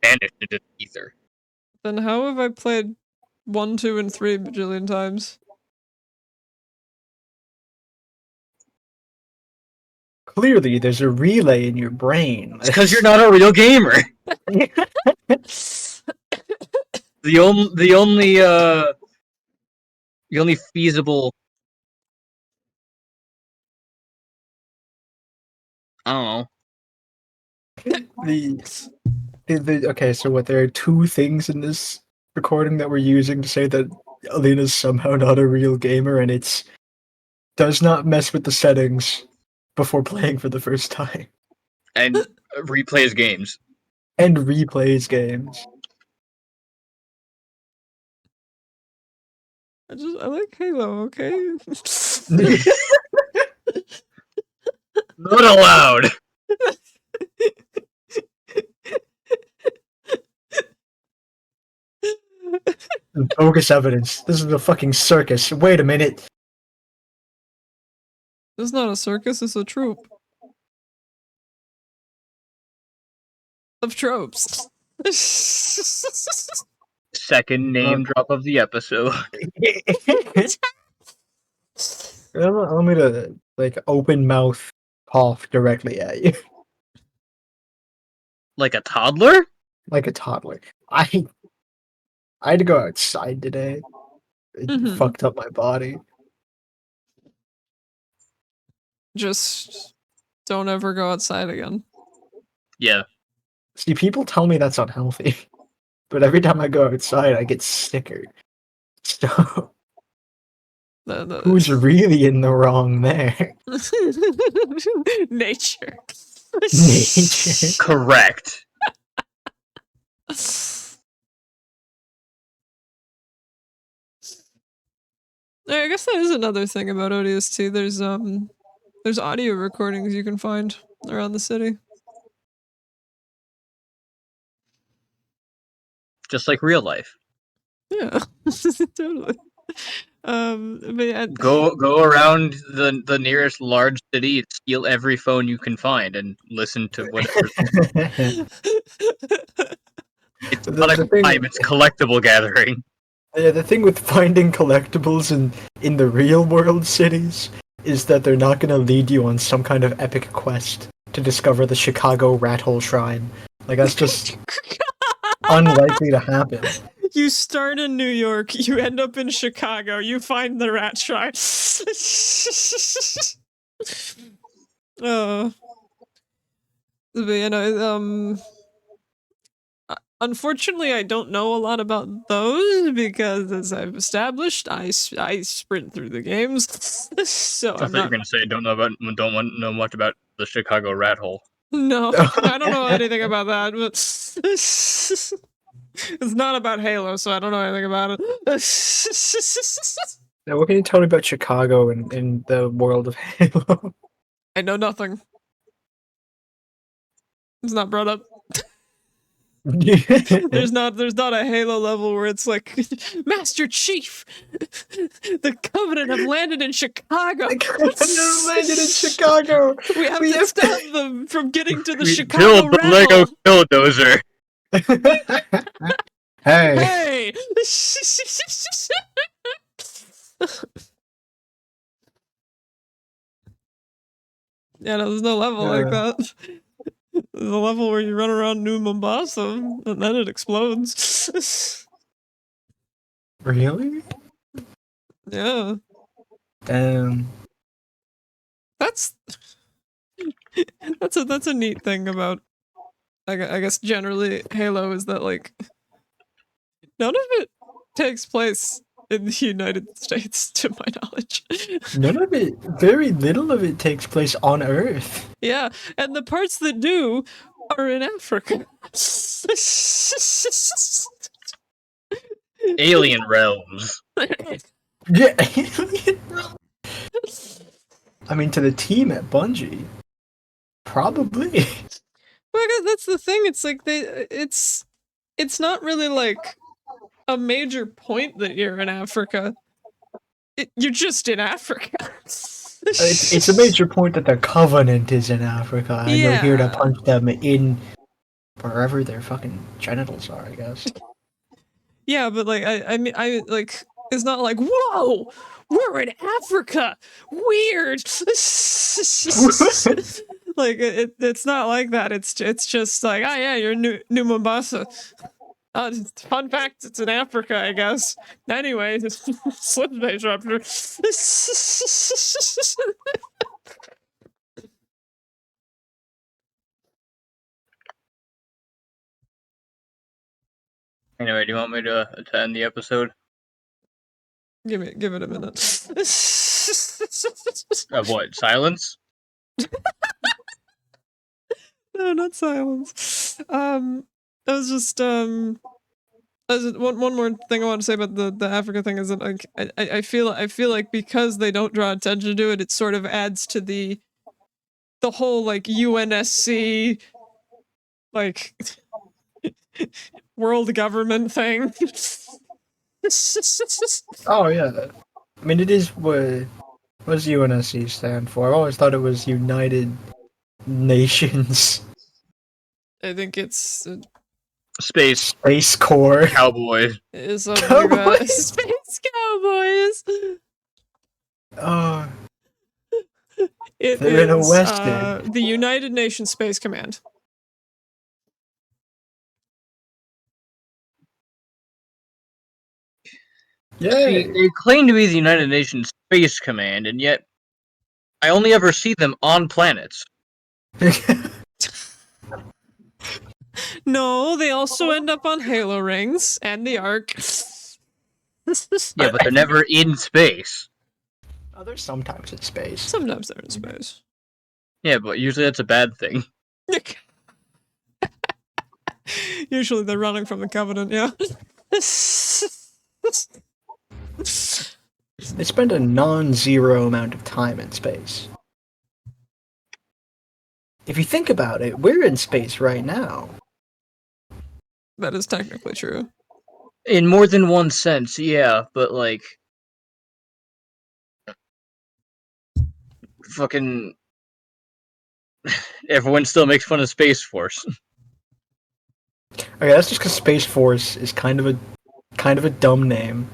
vanished into ether. Then how have I played 1, 2, and 3 bajillion times? Clearly, there's a relay in your brain. It's because you're not a real gamer. The only feasible, I don't know. Okay, so what? There are two things in this recording that we're using to say that Alina's somehow not a real gamer, and it's does not mess with the settings before playing for the first time, And replays games. and replays games. I like Halo, okay? Not allowed. Bogus evidence. This is a fucking circus. Wait a minute. It's not a circus, it's a troop. Of tropes. Second name drop of the episode. Allow me to like open mouth cough directly at you, Like a toddler? like a toddler. I had to go outside today. It fucked up my body. Just don't ever go outside again. Yeah. See, people tell me that's unhealthy, but every time I go outside, I get sicker. So, who's really in the wrong there? Nature. Nature. Correct. I guess that is another thing about ODST. There's audio recordings you can find around the city. Just like real life. Yeah, totally. But yeah, Go around the nearest large city, steal every phone you can find, and listen to whatever. It's not a crime; it's collectible gathering. Yeah, the thing with finding collectibles in the real world cities is that they're not going to lead you on some kind of epic quest to discover the Chicago Rat Hole Shrine. Like, that's just unlikely to happen. You start in New York, you end up in Chicago, you find the Rat Shrine. But you know, unfortunately, I don't know a lot about those because, as I've established, I sprint through the games. So I thought you were gonna say don't want know much about the Chicago Rat Hole. No, I don't know anything about that. But it's not about Halo, so I don't know anything about it. Now, what can you tell me about Chicago and in the world of Halo? I know nothing. It's not brought up. There's not a Halo level where it's like, Master Chief, the Covenant have landed in Chicago. The Covenant have landed in Chicago. We have to stop them from getting to the Chicago Build the Lego bulldozer. Hey. Yeah, no, there's no level like that. There's a level where you run around New Mombasa and then it explodes. Really? Yeah. That's a neat thing about, I guess generally Halo, is that like none of it takes place in the United States, to my knowledge. None of it, very little of it takes place on Earth. Yeah, and the parts that do are in Africa. Alien realms. Yeah, alien realms. I mean, to the team at Bungie, probably. Well, I guess that's the thing. It's like it's not really like a major point that you're in Africa. You're just in Africa. It's a major point that the Covenant is in Africa, and they're here to Yeah. punch them in wherever their fucking genitals are, I guess. Yeah, but like I mean I like it's not like whoa, we're in Africa. Weird. Like it's not like that. It's just like oh yeah, you're New Mombasa. Fun fact, it's in Africa, I guess. Anyway, slip space rupture. Anyway, do you want me to end the episode? Give it a minute. Of what? Silence? No, not silence. I was just one more thing I want to say about the Africa thing is that like I feel like because they don't draw attention to it, it sort of adds to the whole like UNSC like world government thing. Oh yeah, I mean it is what does UNSC stand for? I always thought it was United Nations I think it's Space Space Corps. Cowboy. is something like that. Cowboys? Space Cowboys. Oh, It they're in a is western. the United Nations Space Command. See, Yay! they claim to be the United Nations Space Command, and yet I only ever see them on planets. No, they also end up on Halo rings and the Ark. Yeah, but they're never in space. Oh, they're sometimes in space. Sometimes they're in space. Yeah, but usually that's a bad thing. Usually they're running from the Covenant, yeah. They spend a non-zero amount of time in space. If you think about it, we're in space right now. That is technically true. In more than one sense, yeah, but like... Fucking... Everyone still makes fun of Space Force. Okay, that's just because Space Force is kind of a dumb name.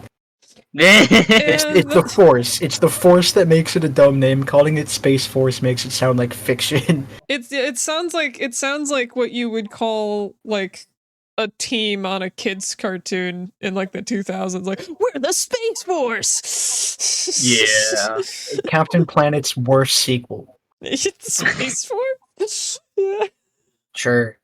It's the Force. It's the Force that makes it a dumb name. Calling it Space Force makes it sound like fiction. It sounds like what you would call like a team on a kids cartoon in like the 2000s, like we're the Space Force. Yeah. Captain Planet's worst sequel. It's Space Force. Yeah. Sure.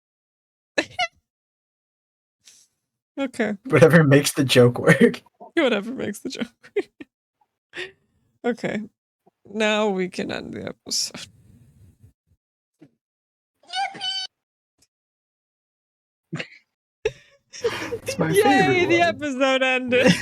Okay. Whatever makes the joke work. Whatever makes the joke. Okay. Now we can end the episode. It's my Yay, favorite the one. episode ended.